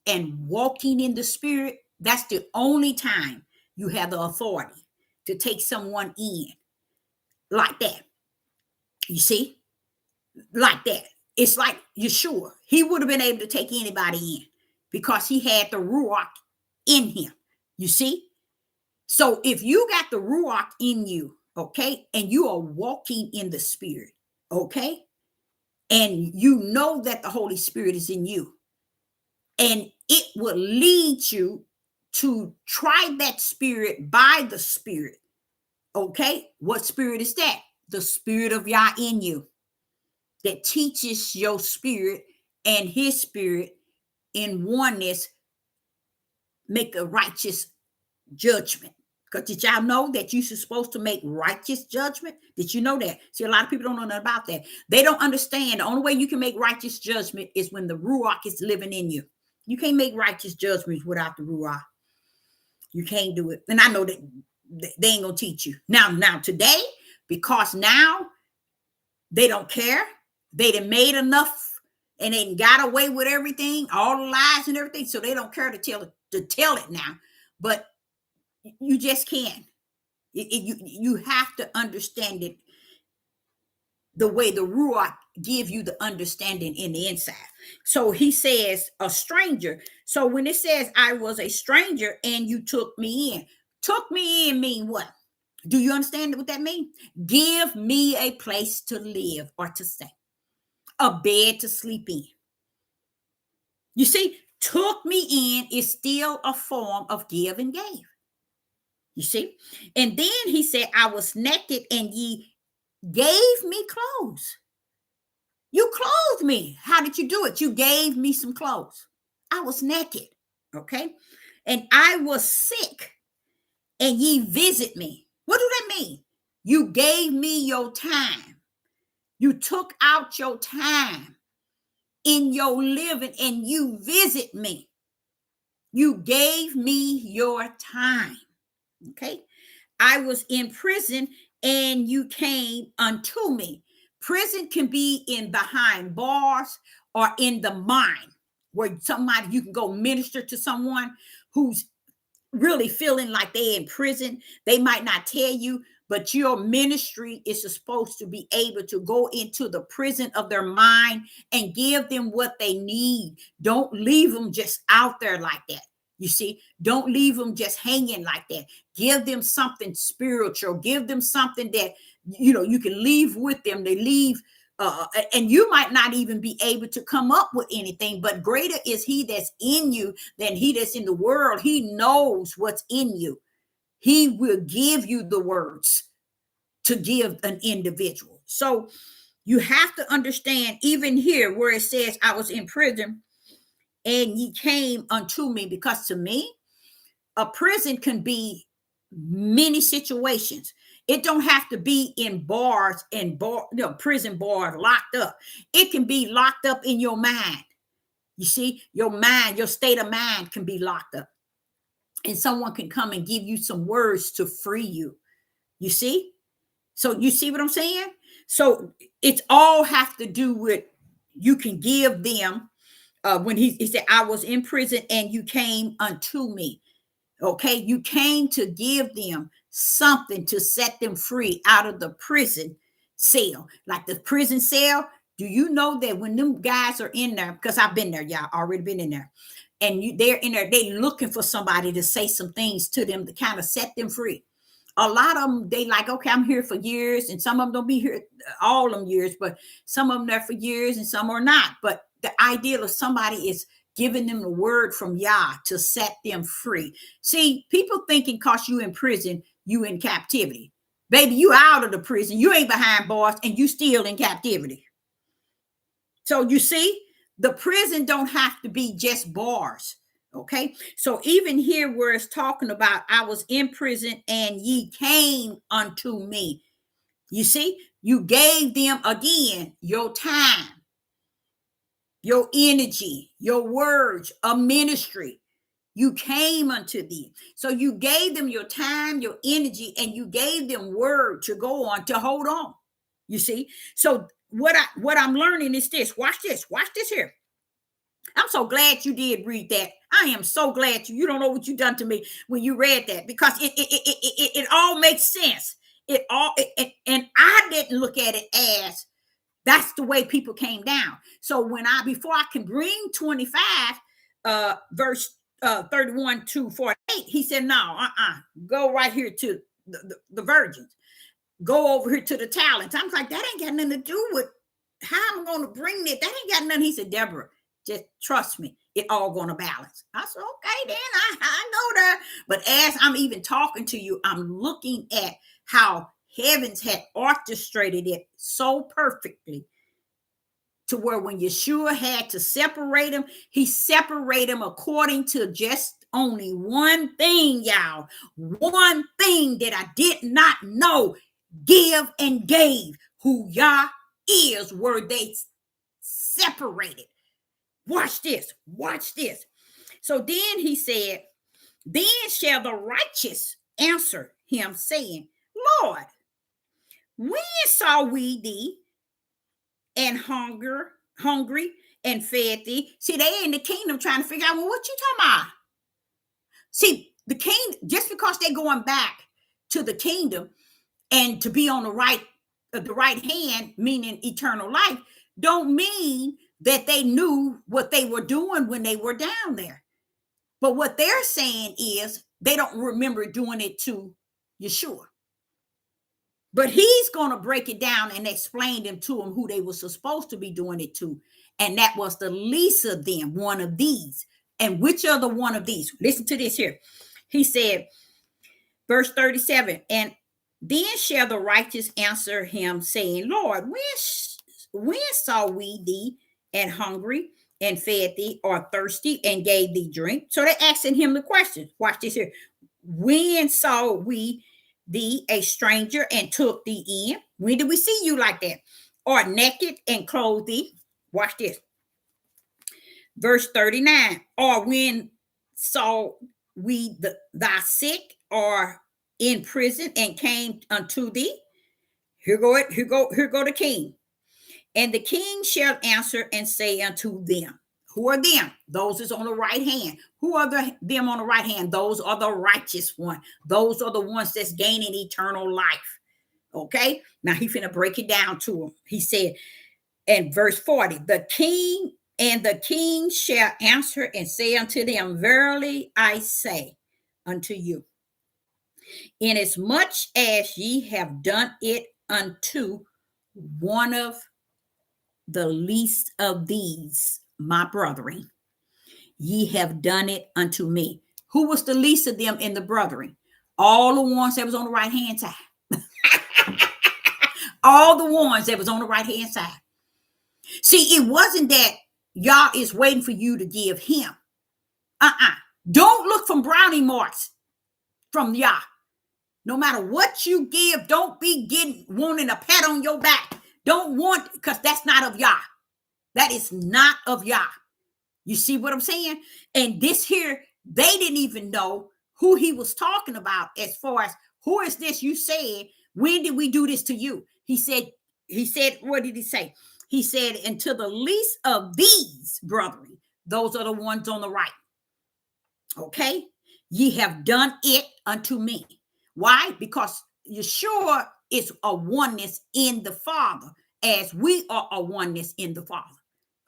and walking in the Spirit, that's the only time you have the authority to take someone in like that. You see? Like that. It's like Yeshua. He would have been able to take anybody in because he had the Ruach in him. You see? So if you got the Ruach in you, okay, and you are walking in the Spirit, okay, and you know that the Holy Spirit is in you, and it will lead you to try that spirit by the Spirit. Okay, what spirit is that? The Spirit of Yah in you that teaches your spirit and his spirit in oneness make a righteous judgment. Because did y'all know that you're supposed to make righteous judgment? Did you know that? See, a lot of people don't know nothing about that. They don't understand the only way you can make righteous judgment is when the Ruach is living in you. You can't make righteous judgments without the Ruach. You can't do it. And I know that they ain't going to teach you. Now, today, because now they don't care. They done made enough and they got away with everything, all the lies and everything. So they don't care to tell it now. But you just can't. You have to understand it the way the Ruach give you the understanding in the inside. So he says a stranger. So when it says I was a stranger and you took me in mean what? Do you understand what that means? Give me a place to live or to stay, a bed to sleep in. You see, took me in is still a form of give and gave. You see? And then he said, I was naked and ye gave me clothes. You clothed me. How did you do it? You gave me some clothes. I was naked. Okay. And I was sick and ye visit me. What do that mean? You gave me your time. You took out your time in your living and you visit me. You gave me your time. Okay. I was in prison and you came unto me. Prison can be in behind bars or in the mind where somebody you can go minister to someone who's really feeling like they're in prison. They might not tell you, but your ministry is supposed to be able to go into the prison of their mind and give them what they need. Don't leave them just out there like that. You see, don't leave them just hanging like that. Give them something spiritual. Give them something that, you can leave with them. They leave and you might not even be able to come up with anything, but greater is he that's in you than he that's in the world. He knows what's in you. He will give you the words to give an individual. So you have to understand, even here where it says, I was in prison and ye came unto me, because to me, a prison can be many situations. It don't have to be in bars and prison bars locked up. It can be locked up in your mind. You see, your mind, your state of mind can be locked up. And someone can come and give you some words to free you. You see? So you see what I'm saying? So it's all have to do with, you can give them, when he said, I was in prison and you came unto me. Okay, you came to give them something to set them free out of the prison cell. Like the prison cell, do you know that when them guys are in there, because I've been there, y'all already been in there, and they're in there, they looking for somebody to say some things to them to kind of set them free. A lot of them, they like, okay, I'm here for years, and some of them don't be here all them years, but some of them there for years and some are not. But the ideal of somebody is giving them the word from Yah to set them free. See, people thinking cause you in prison, you in captivity. Baby, you out of the prison. You ain't behind bars and you still in captivity. So you see, the prison don't have to be just bars. Okay. So even here where it's talking about, I was in prison and ye came unto me. You see, you gave them again your time, your energy, your words, a ministry. You came unto thee. So you gave them your time, your energy, and you gave them word to go on, to hold on. You see? So what I'm learning is this. Watch this. Watch this here. I'm so glad you did read that. I am so glad you don't know what you done to me when you read that, because it all makes sense. And I didn't look at it as that's the way people came down. So before I can bring 25, verse 31 to 48, he said, no, go right here to the virgins. Go over here to the talents. I'm like, that ain't got nothing to do with how I'm going to bring it. That ain't got nothing. He said, Deborah, just trust me. It all going to balance. I said, okay, then I know that. But as I'm even talking to you, I'm looking at how heavens had orchestrated it so perfectly to where when Yeshua had to separate them, he separated them according to just only one thing, y'all. One thing that I did not know. Give and gave. Who Yah is, were they separated. Watch this. Watch this. So then he said, then shall the righteous answer him, saying, Lord, when saw we thee and hungry and fed thee? See, they in the kingdom trying to figure out, well, what you talking about? See, the king, just because they're going back to the kingdom and to be on the right hand, meaning eternal life, don't mean that they knew what they were doing when they were down there. But what they're saying is they don't remember doing it to Yeshua. But he's going to break it down and explain them to them who they were supposed to be doing it to. And that was the least of them, one of these. And which other one of these? Listen to this here. He said, verse 37, and then shall the righteous answer him, saying, Lord, when saw we thee and hungry and fed thee, or thirsty and gave thee drink? So they're asking him the question. Watch this here. When saw we thee a stranger and took thee in? When did we see you like that? Or naked and clothed thee? Watch this. Verse 39. Or when saw we thy sick or in prison and came unto thee? Here go the king. And the king shall answer and say unto them, who are them? Those is on the right hand. Who are them on the right hand? Those are the righteous one. Those are the ones that's gaining eternal life. Okay. Now he finna break it down to him. He said in verse 40, the king shall answer and say unto them, verily I say unto you, inasmuch as ye have done it unto one of the least of these, my brethren, ye have done it unto me. Who was the least of them in the brethren? All the ones that was on the right hand side. All the ones that was on the right hand side. See, it wasn't that Yah is waiting for you to give him. Don't look from brownie marks from Yah. No matter what you give, don't be wanting a pat on your back. Don't want, because that's not of Yah. That is not of Yah. You see what I'm saying? And this here, they didn't even know who he was talking about as far as, who is this you said, when did we do this to you? He said, what did he say? He said, and to the least of these brethren, those are the ones on the right. Okay? Ye have done it unto me. Why? Because Yeshua is a oneness in the Father, as we are a oneness in the Father.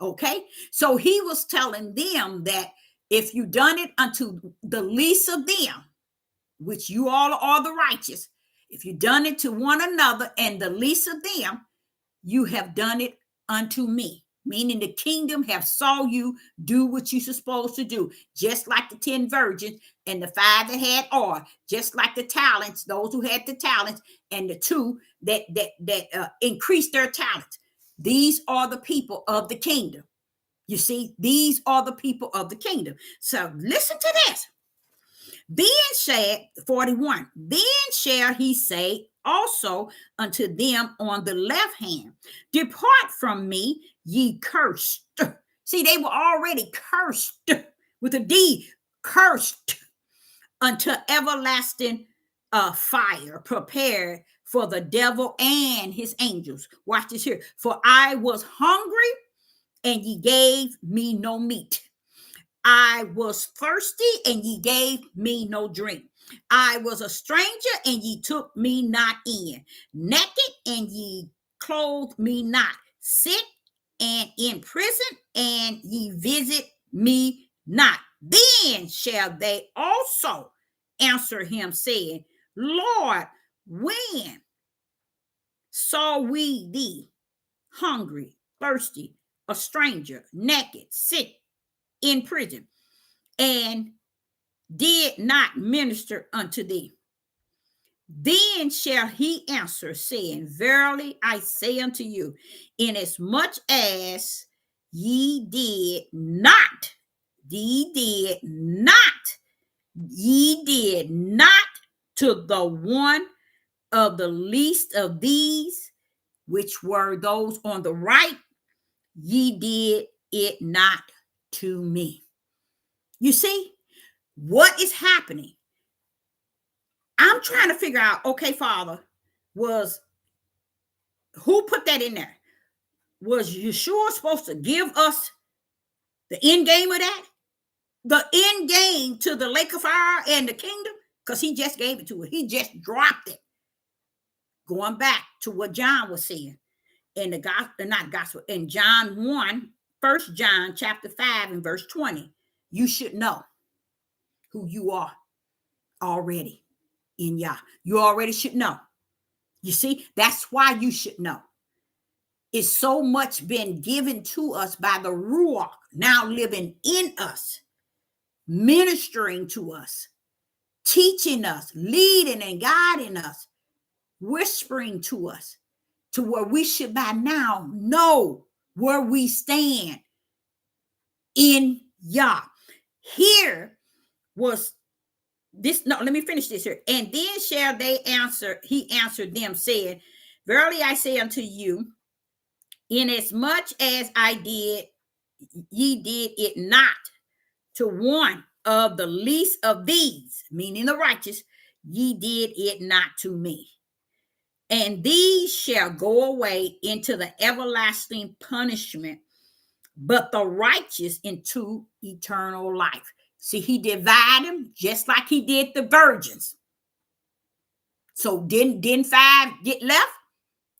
Okay? So he was telling them that if you done it unto the least of them, which you all are the righteous, if you done it to one another and the least of them, you have done it unto me. Meaning the kingdom have saw you do what you're supposed to do. Just like the 10 virgins and the 5 that had oil. Just like the talents, those who had the talents, and the 2 that increased their talents. These are the people of the kingdom. You see, these are the people of the kingdom. So listen to this. Then said 41, then shall he say also unto them on the left hand, depart from me, ye cursed. See, they were already cursed with a D, cursed unto everlasting fire, prepared for the devil and his angels. Watch this here. For I was hungry, and ye gave me no meat. I was thirsty, and ye gave me no drink. I was a stranger, and ye took me not in. Naked, and ye clothed me not. Sick and in prison, and ye visit me not. Then shall they also answer him, saying, Lord, when saw we thee hungry, thirsty, a stranger, naked, sick, in prison, and did not minister unto thee? Then shall he answer, saying, verily I say unto you, inasmuch as ye did not to the one of the least of these, which were those on the right, ye did it not to me. You see what is happening? I'm trying to figure out, okay, Father, was who put that in there? Was Yeshua supposed to give us the end game of that? The end game to the lake of fire and the kingdom? Because he just gave it to us. He just dropped it. Going back to what John was saying in the gospel, not gospel, in John 1, 1 John chapter 5 and verse 20. You should know who you are already in Yah. You already should know. You see, that's why you should know. It's so much been given to us by the Ruach, now living in us, ministering to us, teaching us, leading and guiding us, whispering to us, to where we should by now know where we stand in Yah. Here was this. No, let me finish this here. And then shall they answer, he answered them, saying, verily I say unto you, inasmuch as I did, ye did it not to one of the least of these, meaning the righteous, ye did it not to me. And these shall go away into the everlasting punishment, but the righteous into eternal life. See, he divided them just like he did the virgins. So didn't 5 get left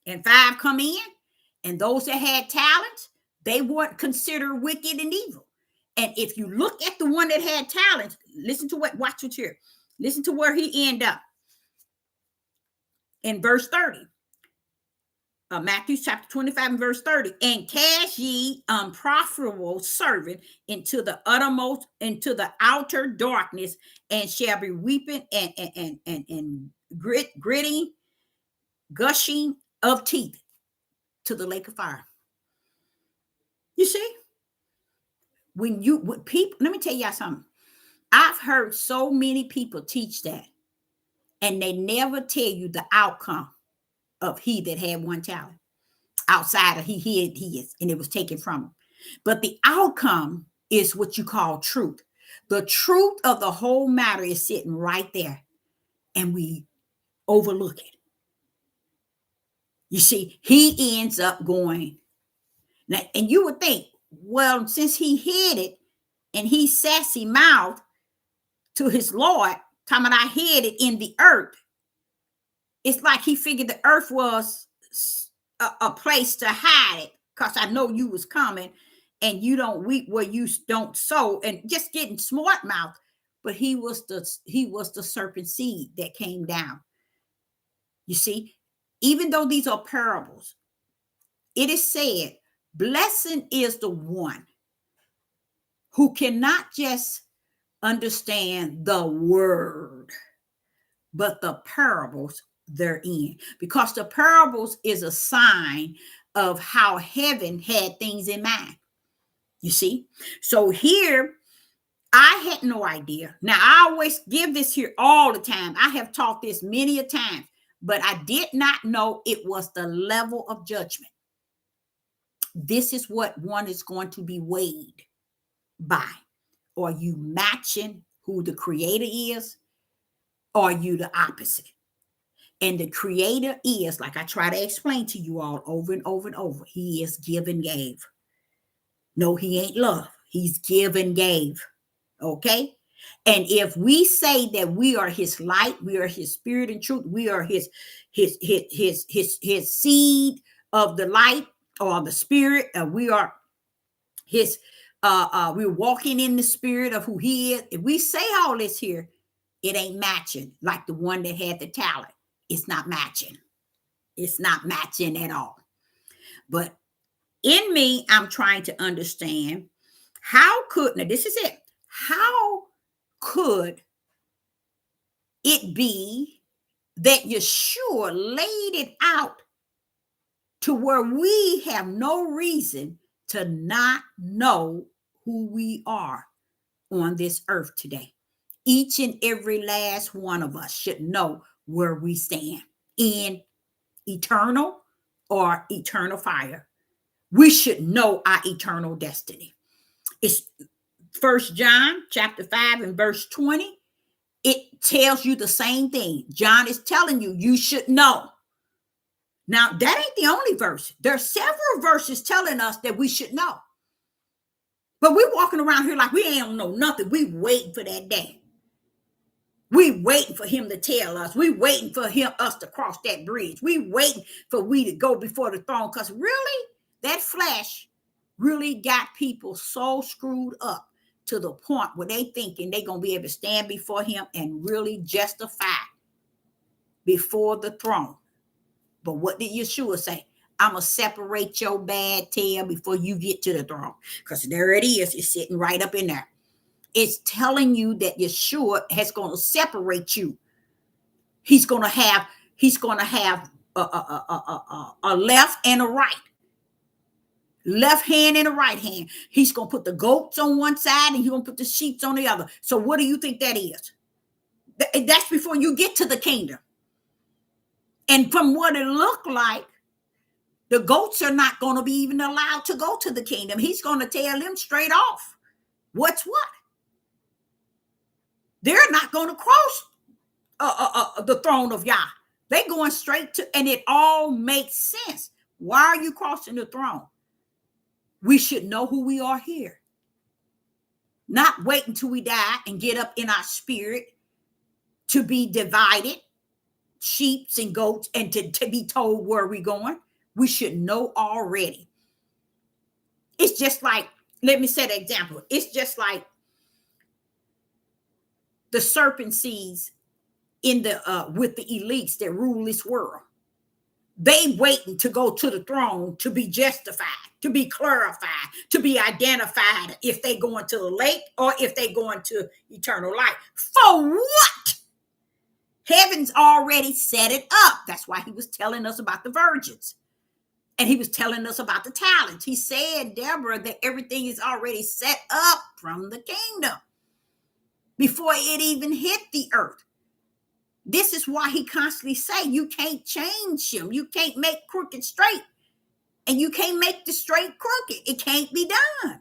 and 5 come in? And those that had talents, they weren't considered wicked and evil. And if you look at the one that had talents, watch it here. Listen to where he ended up. In verse 30. Matthew chapter 25 and verse 30. And cast ye unprofitable servant into the uttermost, into the outer darkness, and shall be weeping and gritting, gushing of teeth, to the lake of fire. You see, when people, let me tell y'all something. I've heard so many people teach that, and they never tell you the outcome of he that had 1 talent outside of he is, and it was taken from him. But the outcome is what you call truth. The truth of the whole matter is sitting right there, and we overlook it. You see, he ends up going now, and you would think, well, since he hid it and he sassy mouth to his Lord, talking about I hid it in the earth, it's like he figured the earth was a place to hide it, because I know you was coming, and you don't weep where you don't sow, and just getting smart mouth. But he was the serpent seed that came down. You see, even though these are parables, it is said, blessed is the one who cannot just understand the word, but the parables therein, because the parables is a sign of how heaven had things in mind. You see, so here I had no idea. Now I always give this here all the time. I have taught this many a time, but I did not know it was the level of judgment. This is what one is going to be weighed by. Are you matching who the creator is? Or are you the opposite? And the creator is, like I try to explain to you all over and over and over, he is give and gave. No, he ain't love. He's give and gave. Okay? And if we say that we are his light, we are his spirit and truth, we are his seed of the light or the spirit, we are his we're walking in the spirit of who he is. If we say all this here, it ain't matching like the one that had the talent. It's not matching. It's not matching at all. But in me, I'm trying to understand how this is it. How could it be that Yeshua laid it out to where we have no reason to not know who we are on this earth today? Each and every last one of us should know where we stand in eternal or eternal fire. We should know our eternal destiny. It's 1 John chapter 5 and verse 20. It tells you the same thing. John is telling you, you should know. Now, that ain't the only verse. There are several verses telling us that we should know. But we're walking around here like we ain't know nothing. We waiting for that day. We waiting for him to tell us. We waiting for us to cross that bridge. We waiting for we to go before the throne. Because really, that flesh really got people so screwed up to the point where they thinking they're going to be able to stand before him and really justify before the throne. But what did Yeshua say? I'm going to separate your bad tail before you get to the throne. Because there it is. It's sitting right up in there. It's telling you that Yeshua is going to separate you. He's going to have a left and a right. Left hand and a right hand. He's going to put the goats on one side and he's going to put the sheep on the other. So what do you think that is? That's before you get to the kingdom. And from what it looked like, the goats are not going to be even allowed to go to the kingdom. He's going to tell them straight off what's what. They're not going to cross the throne of Yah. They're going straight to, and it all makes sense. Why are you crossing the throne? We should know who we are here. Not wait until we die and get up in our spirit to be divided, sheep and goats, and to be told where we're going. We should know already. It's just like, let me set an example. It's just like the serpent seeds in the with the elites that rule this world. They waiting to go to the throne to be justified, to be clarified, to be identified if they going to the lake or if they going to eternal life. For what? Heaven's already set it up. That's why he was telling us about the virgins. And he was telling us about the talents. He said, Deborah, that everything is already set up from the kingdom before it even hit the earth. This is why he constantly say, you can't change him. You can't make crooked straight. And you can't make the straight crooked. It can't be done.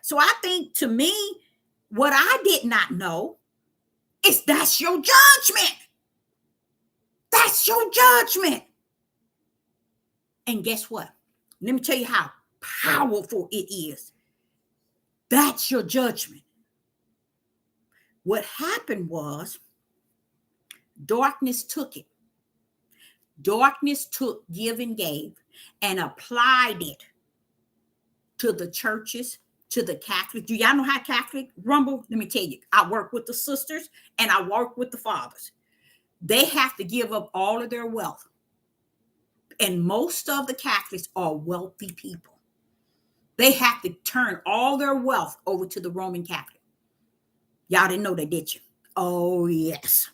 So I think, to me, what I did not know is that's your judgment. That's your judgment. And guess what? Let me tell you how powerful it is. That's your judgment. What happened was darkness took it. Darkness took give and gave and applied it to the churches, to the Catholic. Do y'all know how Catholic rumble? Let me tell you. I work with the sisters and I work with the fathers. They have to give up all of their wealth. And most of the Catholics are wealthy people. They have to turn all their wealth over to the Roman Catholic. Y'all didn't know that, did you? Oh, yes.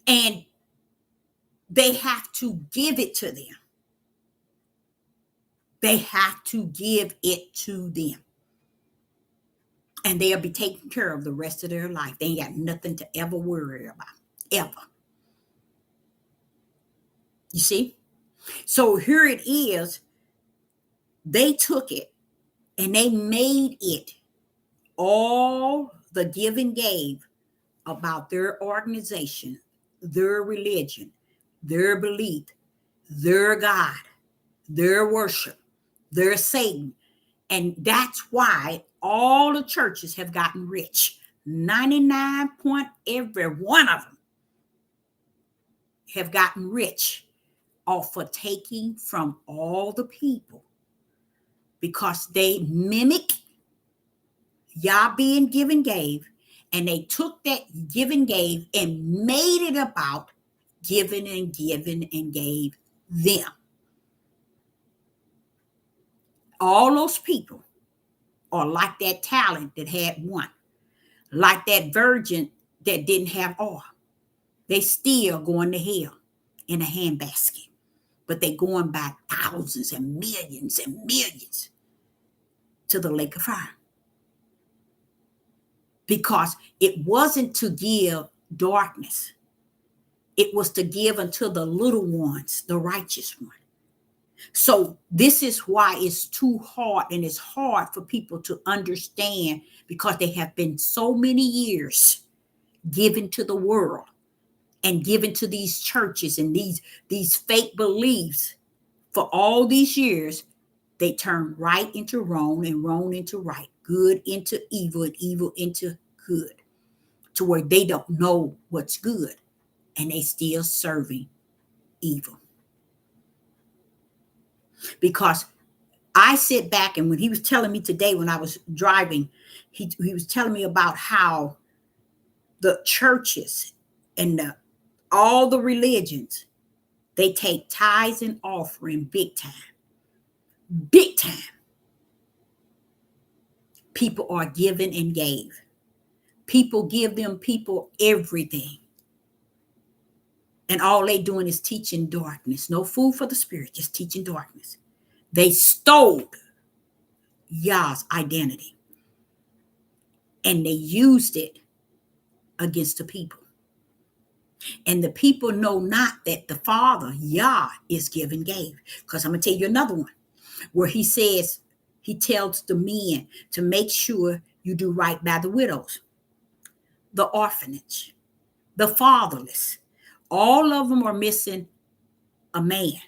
And they have to give it to them. They have to give it to them. And they'll be taken care of the rest of their life. They ain't got nothing to ever worry about, ever. You see? So here it is. They took it and they made it all the give and gave about their organization, their religion, their belief, their God, their worship, their Satan. And that's why all the churches have gotten rich. 99 point every one of them have gotten rich off of taking from all the people because they mimic Yah being give and gave, and they took that give and gave and made it about giving and giving and gave them. All those people are like that talent that had one, like that virgin that didn't have oil. They still going to hell in a handbasket, but they going by thousands and millions to the lake of fire. Because it wasn't to give darkness. It was to give unto the little ones, the righteous one. So this is why it's too hard, and it's hard for people to understand, because they have been so many years given to the world and given to these churches and these fake beliefs. For all these years, they turn right into wrong and wrong into right, good into evil and evil into good, to where they don't know what's good and they still serving evil. Because I sit back, and when he was telling me today when I was driving, he was telling me about how the churches and all the religions, they take tithes and offering big time. Big time. People are given and gave. People give them people everything. And all they doing is teaching darkness. No food for the spirit, just teaching darkness. They stole Yah's identity. And they used it against the people. And the people know not that the Father, Yah, is give and gave. Because I'm going to tell you another one where he says, he tells the men to make sure You do right by the widows, the orphanage, the fatherless. All of them are missing a man.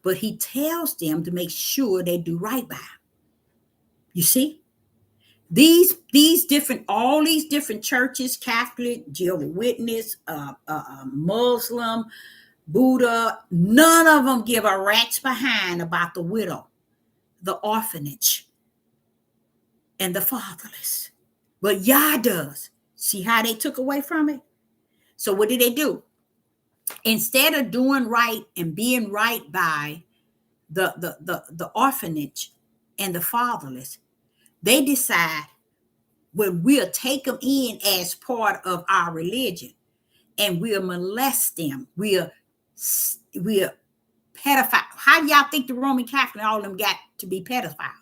But he tells them to make sure they do right by him. You see? These different, all these different churches, Catholic, Jehovah's Witness, Muslim, Buddha, none of them give a rat's behind about the widow, the orphanage, and the fatherless. But Yah does. See how they took away from it? So what did they do? Instead of doing right and being right by the orphanage and the fatherless, they decide, when we'll take them in as part of our religion and we'll molest them, we'll pedophile. How do y'all think the Roman Catholic, all of them got to be pedophiles?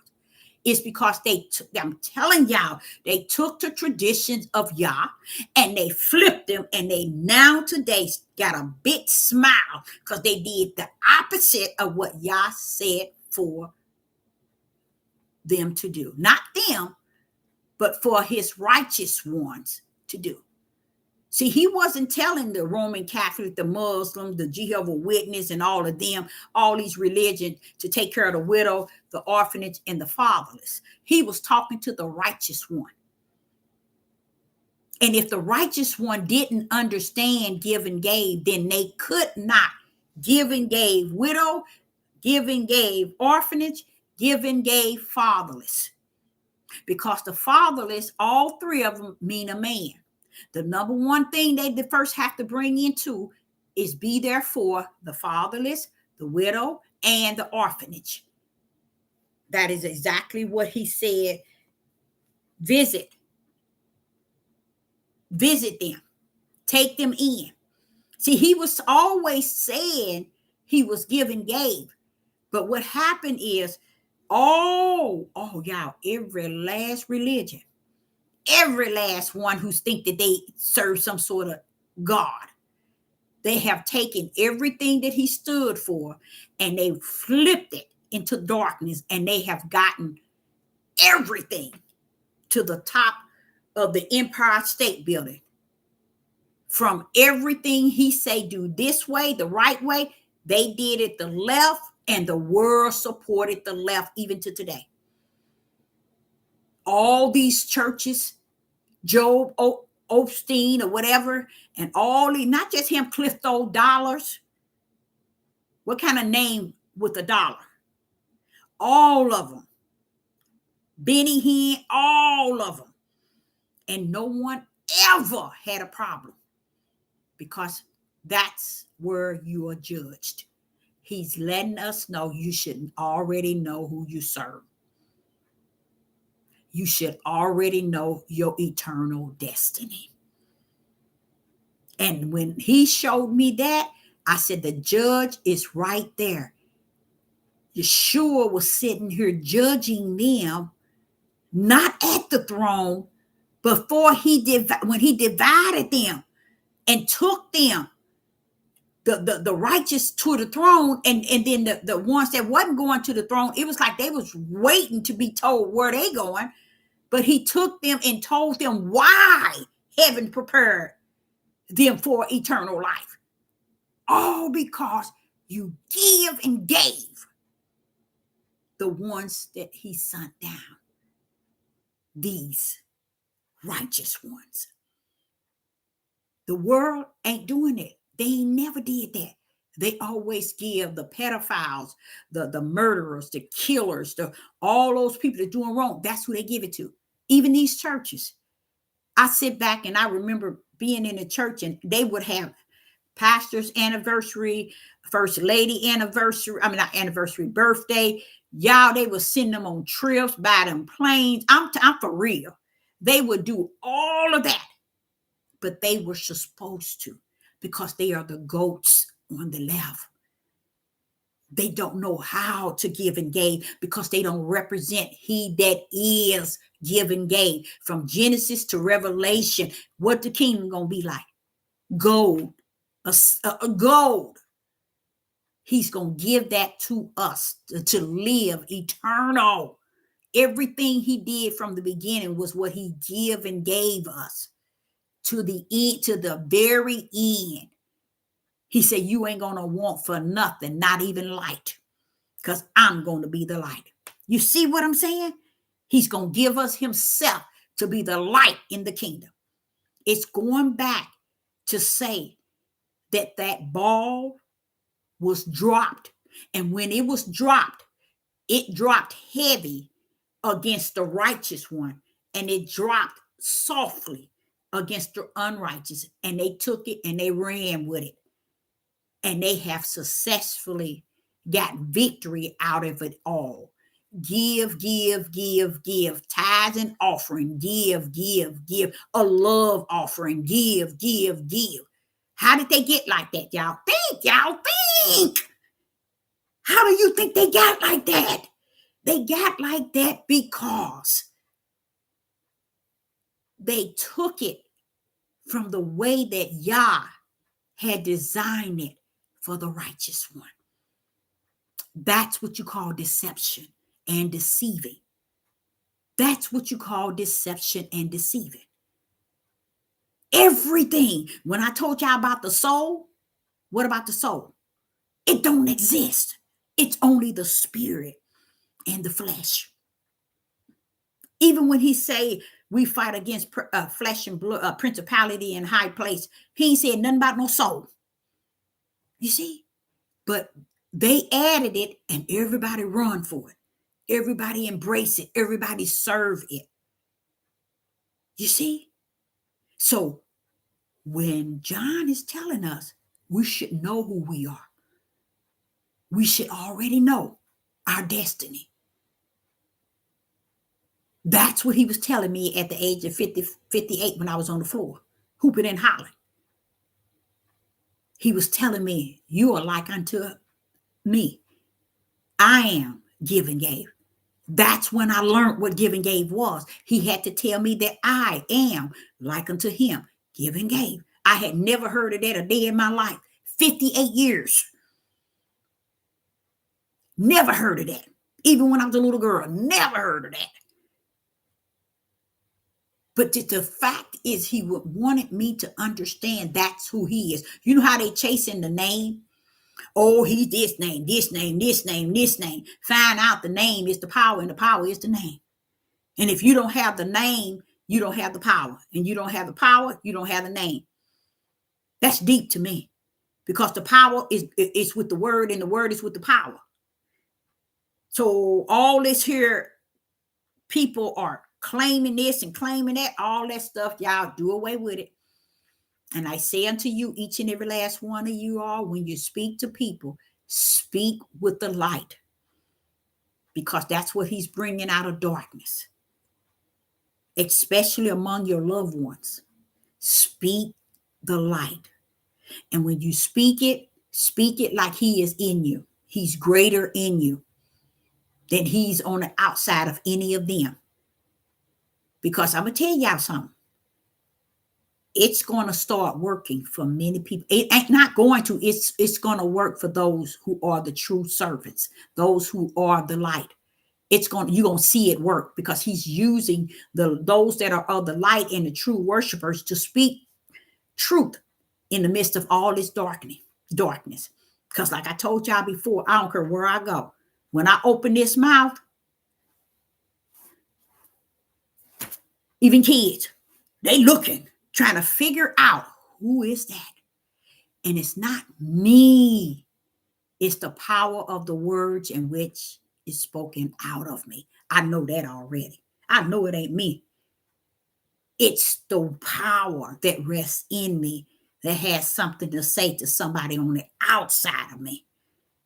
It's because I'm telling y'all, they took the traditions of Yah and they flipped them, and they now today got a big smile because they did the opposite of what Yah said for them to do. Not them, but for his righteous ones to do. See, he wasn't telling the Roman Catholic, the Muslim, the Jehovah's Witness, and all of them, all these religions, to take care of the widow, the orphanage, and the fatherless. He was talking to the righteous one. And if the righteous one didn't understand give and gave, then they could not give and gave widow, give and gave orphanage, give and gave fatherless. Because the fatherless, all three of them mean a man. The number one thing they first have to bring into is be there for the fatherless, the widow, and the orphanage. That is exactly what he said. Visit them, take them in. See, he was always saying he was give and gave. But what happened is, y'all, every last religion, every last one who think that they serve some sort of God, they have taken everything that he stood for and they flipped it into darkness, and they have gotten everything to the top of the Empire State Building. From everything he say do this way, the right way, they did it the left, and the world supported the left even to today. All these churches, Job Osteen or whatever, and all these, not just him, Clifton Dollars. What kind of name with a dollar? All of them. Benny Hinn, all of them. And no one ever had a problem, because that's where you are judged. He's letting us know you should already know who you serve. You should already know your eternal destiny. And when he showed me that, I said, the judge is right there. Yeshua was sitting here judging them, not at the throne, before when he divided them and took them, the righteous to the throne, and then the ones that wasn't going to the throne, it was like they was waiting to be told where they going. But he took them and told them why heaven prepared them for eternal life. All because you give and gave the ones that he sent down, these righteous ones. The world ain't doing it. They never did that. They always give the pedophiles, the murderers, the killers, all those people that are doing wrong. That's who they give it to. Even these churches. I sit back and I remember being in a church, and they would have pastor's anniversary, first lady anniversary, not anniversary, birthday. Y'all, they would send them on trips, buy them planes. I'm for real. They would do all of that. But they were supposed to, because they are the goats on the left. They don't know how to give and gave, because they don't represent he that is give and gave. From Genesis to Revelation, what the kingdom gonna be like? Gold, a gold. He's gonna give that to us to live eternal Everything he did from the beginning was what he give and gave us to the end, to the very end. He said, you ain't going to want for nothing, not even light, because I'm going to be the light. You see what I'm saying? He's going to give us himself to be the light in the kingdom. It's going back to say that that ball was dropped. And when it was dropped, it dropped heavy against the righteous one, and it dropped softly against the unrighteous. And they took it and they ran with it. And they have successfully got victory out of it all. Give, give, give, give. Tithes and offering. Give, give, give. A love offering. Give, give, give. How did they get like that, y'all? Think, y'all. Think. How do you think they got like that? They got like that because they took it from the way that Yah had designed it for the righteous one. That's what you call deception and deceiving. That's what you call deception and deceiving. Everything. When I told y'all about the soul, what about the soul? It don't exist. It's only the spirit and the flesh. Even when he say we fight against flesh and blood, principality and high place, he ain't said nothing about no soul. You see? But they added it and everybody run for it. Everybody embrace it. Everybody serve it. You see? So when John is telling us we should know who we are, we should already know our destiny. That's what he was telling me at the age of 58 when I was on the floor, hooping and hollering. He was telling me, you are like unto me. I am give and gave. That's when I learned what give and gave was. He had to tell me that I am like unto him, give and gave. I had never heard of that a day in my life. 58 years. Never heard of that. Even when I was a little girl, never heard of that. But the fact is, he wanted me to understand that's who he is. You know how they chasing the name? Oh, he's this name, this name, this name, this name. Find out the name is the power and the power is the name. And if you don't have the name, you don't have the power. And you don't have the power, you don't have the name. That's deep to me because the power is with the word and the word is with the power. So all this here, people are claiming this and claiming that, all that stuff, y'all do away with it. And I say unto you, each and every last one of you all, when you speak to people, speak with the light because that's what he's bringing out of darkness, especially among your loved ones. Speak the light. And when you speak it like he is in you. He's greater in you than he's on the outside of any of them. Because I'm going to tell y'all something. It's going to start working for many people. It ain't not going to. It's going to work for those who are the true servants, those who are the light. You're going to see it work because he's using those that are of the light and the true worshipers to speak truth in the midst of all this darkness. Because like I told y'all before, I don't care where I go. When I open this mouth, even kids, they looking, trying to figure out who is that. And it's not me. It's the power of the words in which is spoken out of me. I know that already. I know it ain't me. It's the power that rests in me that has something to say to somebody on the outside of me.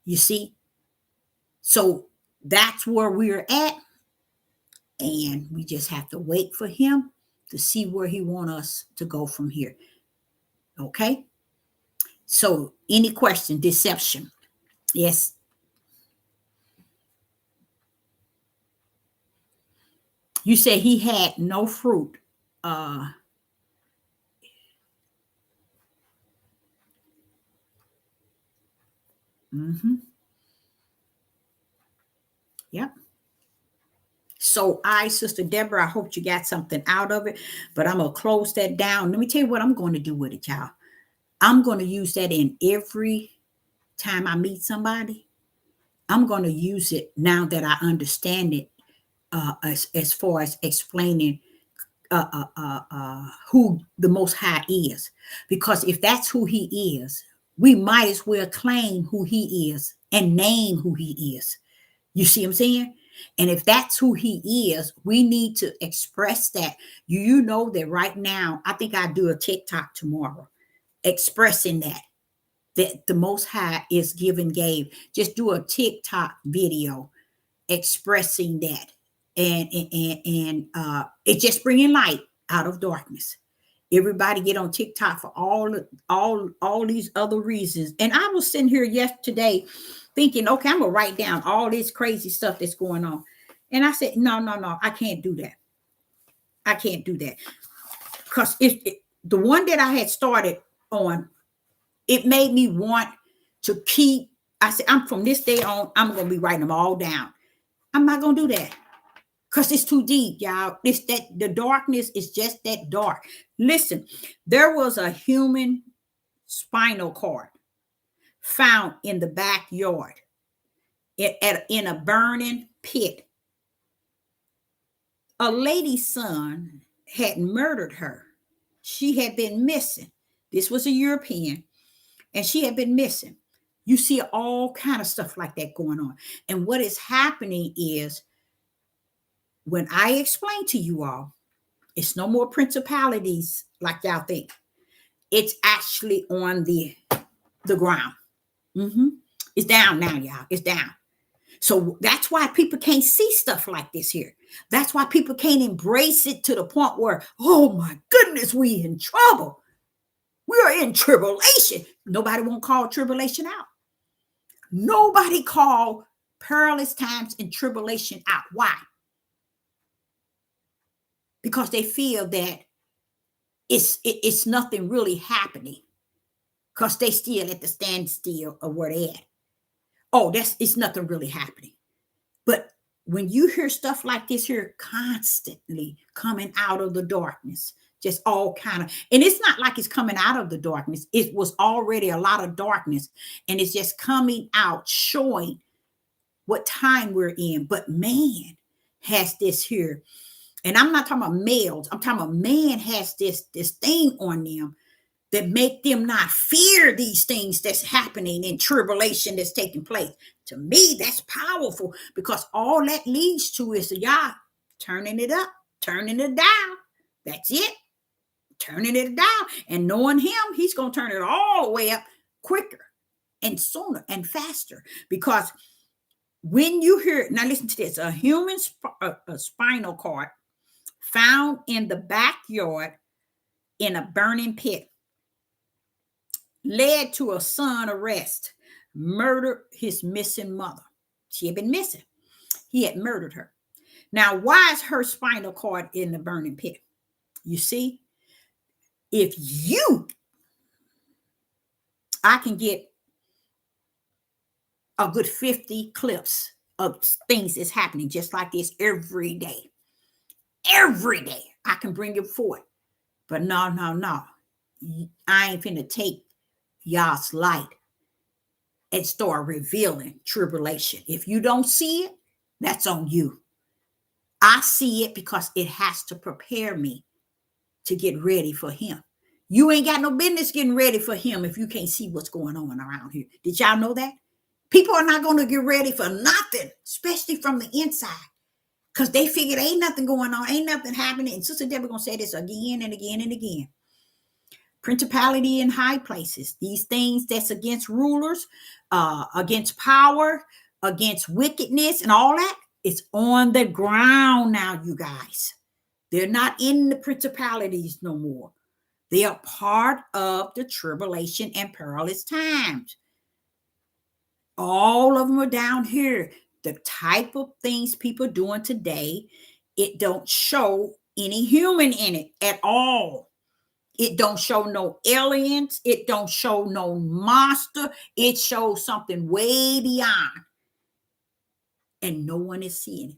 You see? So that's where we're at. And we just have to wait for him to see where he wants us to go from here. Okay? So any question? Deception. Yes. You say he had no fruit. Yep. So Sister Deborah, I hope you got something out of it, but I'm going to close that down. Let me tell you what I'm going to do with it, y'all. I'm going to use that in every time I meet somebody. I'm going to use it now that I understand it, as far as explaining who the Most High is. Because if that's who he is, we might as well claim who he is and name who he is. You see what I'm saying? And if that's who he is, we need to express that. You know that right now, I think I'll do a TikTok tomorrow expressing that the Most High is gave. Just do a TikTok video expressing that. And it's just bringing light out of darkness. Everybody get on TikTok for all these other reasons. And I was sitting here yesterday thinking, okay, I'm gonna write down all this crazy stuff that's going on. And I said, no, I can't do that. I can't do that. Because the one that I had started on, it made me want to keep. I said, I'm from this day on, I'm gonna be writing them all down. I'm not gonna do that. Because it's too deep, y'all. It's that the darkness is just that dark. Listen, there was a human spinal cord found in the backyard in a burning pit. A lady's son had murdered her. She had been missing. This was a European, and she had been missing. You see all kind of stuff like that going on. And what is happening is, when I explain to you all, it's no more principalities like y'all think. It's actually on the ground. It's down now, y'all. It's down. So that's why people can't see stuff like this here. That's why people can't embrace it to the point where, oh my goodness, we in trouble. We are in tribulation. Nobody won't call tribulation out. Nobody call perilous times and tribulation out. Why? Because they feel that it's nothing really happening, because they still at the standstill of where they at. Oh, it's nothing really happening. But when you hear stuff like this here constantly coming out of the darkness, just all kind of, and it's not like it's coming out of the darkness. It was already a lot of darkness, and it's just coming out, showing what time we're in. But man has this here. And I'm not talking about males. I'm talking about man has this thing on them that make them not fear these things that's happening in tribulation that's taking place. To me, that's powerful, because all that leads to is y'all turning it up, turning it down. That's it. Turning it down. And knowing him, he's going to turn it all the way up quicker and sooner and faster. Because when you hear, now listen to this, a human spinal cord found in the backyard in a burning pit led to a son arrest, murdered his missing mother. She had been missing. He had murdered her. Now, why is her spinal cord in the burning pit? You see, I can get a good 50 clips of things that's happening just like this every day. Every day I can bring it forth. But no. I ain't finna take y'all's light and start revealing tribulation. If you don't see it, that's on you. I see it because it has to prepare me to get ready for him. You ain't got no business getting ready for him if you can't see what's going on around here. Did y'all know that? People are not going to get ready for nothing, especially from the inside, because they figure ain't nothing going on, ain't nothing happening. And Sister Deborah going to say this again and again and again. Principality in high places, these things that's against rulers, against power, against wickedness and all that, it's on the ground now, you guys. They're not in the principalities no more. They are part of the tribulation and perilous times. All of them are down here. The type of things people are doing today, it don't show any human in it at all. It don't show no aliens. It don't show no monster. It shows something way beyond. And no one is seeing it.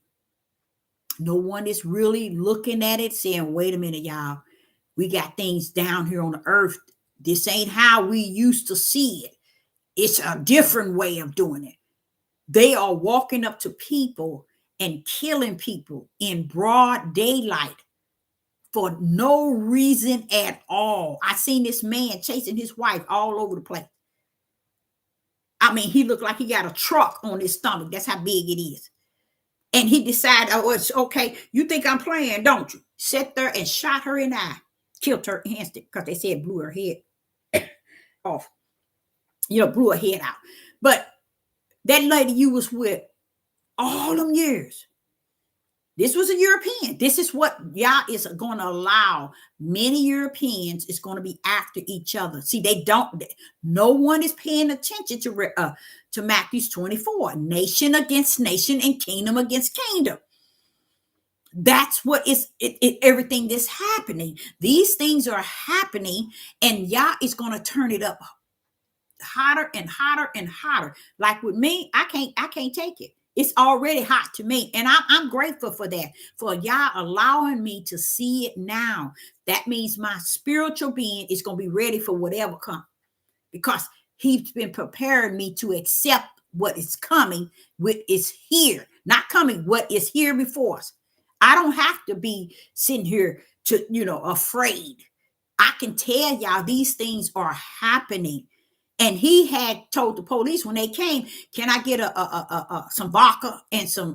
No one is really looking at it saying, wait a minute, y'all, we got things down here on the earth. This ain't how we used to see it. It's a different way of doing it. They are walking up to people and killing people in broad daylight for no reason at all. I seen this man chasing his wife all over the place. I mean, he looked like he got a truck on his stomach. That's how big it is. And he decided, oh, it's okay. You think I'm playing, don't you? Sat there and shot her in the eye. Killed her instantly because they said blew her head off. Blew her head out. But that lady you was with all them years, this was a European. This is what Yah is going to allow. Many Europeans is going to be after each other. See, no one is paying attention to Matthew 24. Nation against nation and kingdom against kingdom. That's what is everything that's happening. These things are happening, and Yah is going to turn it up hotter and hotter and hotter. Like with me, I can't take it. It's already hot to me. And I'm grateful for that, for Yah allowing me to see it now. That means my spiritual being is going to be ready for whatever comes, because he's been preparing me to accept what is coming, what is here, not coming, what is here before us. I don't have to be sitting here afraid. I can tell y'all these things are happening. And he had told the police when they came, can I get some vodka and some,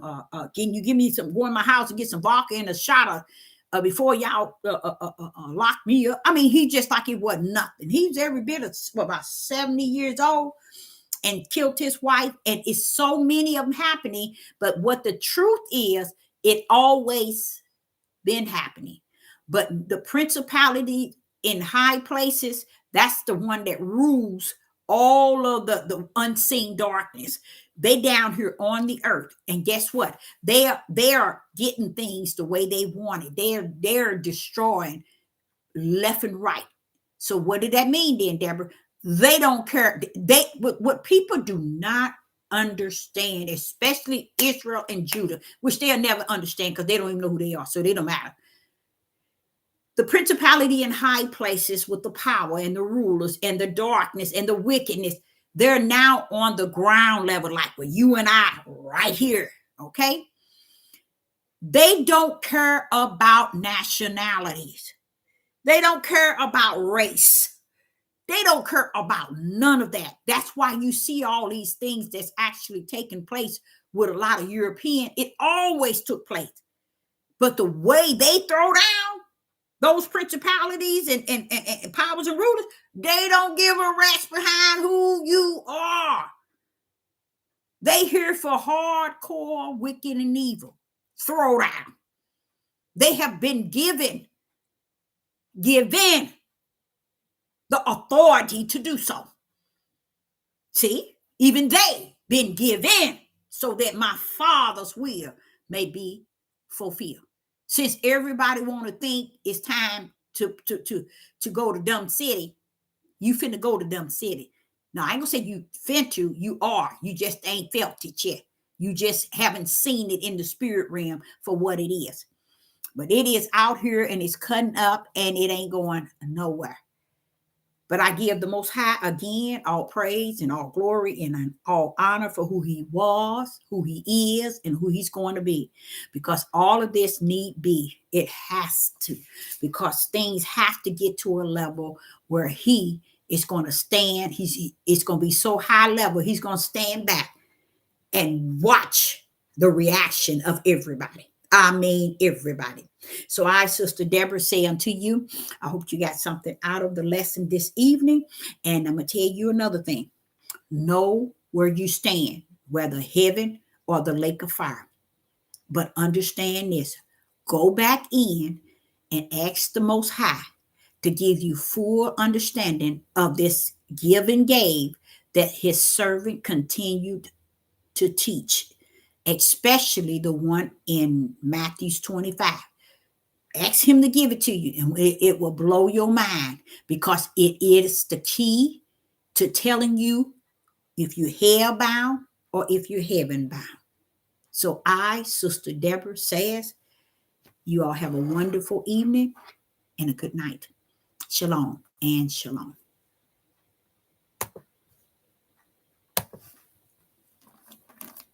can you give me some, go in my house and get some vodka and a shot of before y'all lock me up? I mean, he just like it wasn't nothing. He's every bit of about 70 years old and killed his wife. And it's so many of them happening. But what the truth is, it always been happening. But the principality in high places, that's the one that rules all of the unseen darkness. They down here on the earth, and guess what? They are getting things the way they want it. They're destroying left and right. So what did that mean then, Deborah? They don't care. What people do not understand, especially Israel and Judah, which they'll never understand because they don't even know who they are, so they don't matter. The principality in high places with the power and the rulers and the darkness and the wickedness, they're now on the ground level, like with you and I right here, okay? They don't care about nationalities. They don't care about race. They don't care about none of that. That's why you see all these things that's actually taking place with a lot of European. It always took place. But the way they throw down those principalities and powers and rulers, they don't give a rat's behind who you are. They here for hardcore, wicked, and evil. Throw down. They have been given the authority to do so. See, even they been given so that my Father's will may be fulfilled. Since everybody want to think it's time to go to Dumb City, you finna go to Dumb City. Now, I ain't gonna say you finna, you are. You just ain't felt it yet. You just haven't seen it in the spirit realm for what it is. But it is out here and it's cutting up and it ain't going nowhere. But I give the Most High, again, all praise and all glory and all honor for who he was, who he is, and who he's going to be. Because all of this need be. It has to. Because things have to get to a level where he is going to stand. It's going to be so high level, he's going to stand back and watch the reaction of everybody. I mean, everybody. So I, Sister Deborah, say unto you, I hope you got something out of the lesson this evening. And I'm going to tell you another thing. Know where you stand, whether heaven or the lake of fire. But understand this. Go back in and ask the Most High to give you full understanding of this give and gave that his servant continued to teach, especially the one in Matthew 25. Ask him to give it to you, and it will blow your mind, because it is the key to telling you if you're hell bound or if you're heaven bound. So I, Sister Deborah, says, You all have a wonderful evening and a good night. Shalom and shalom.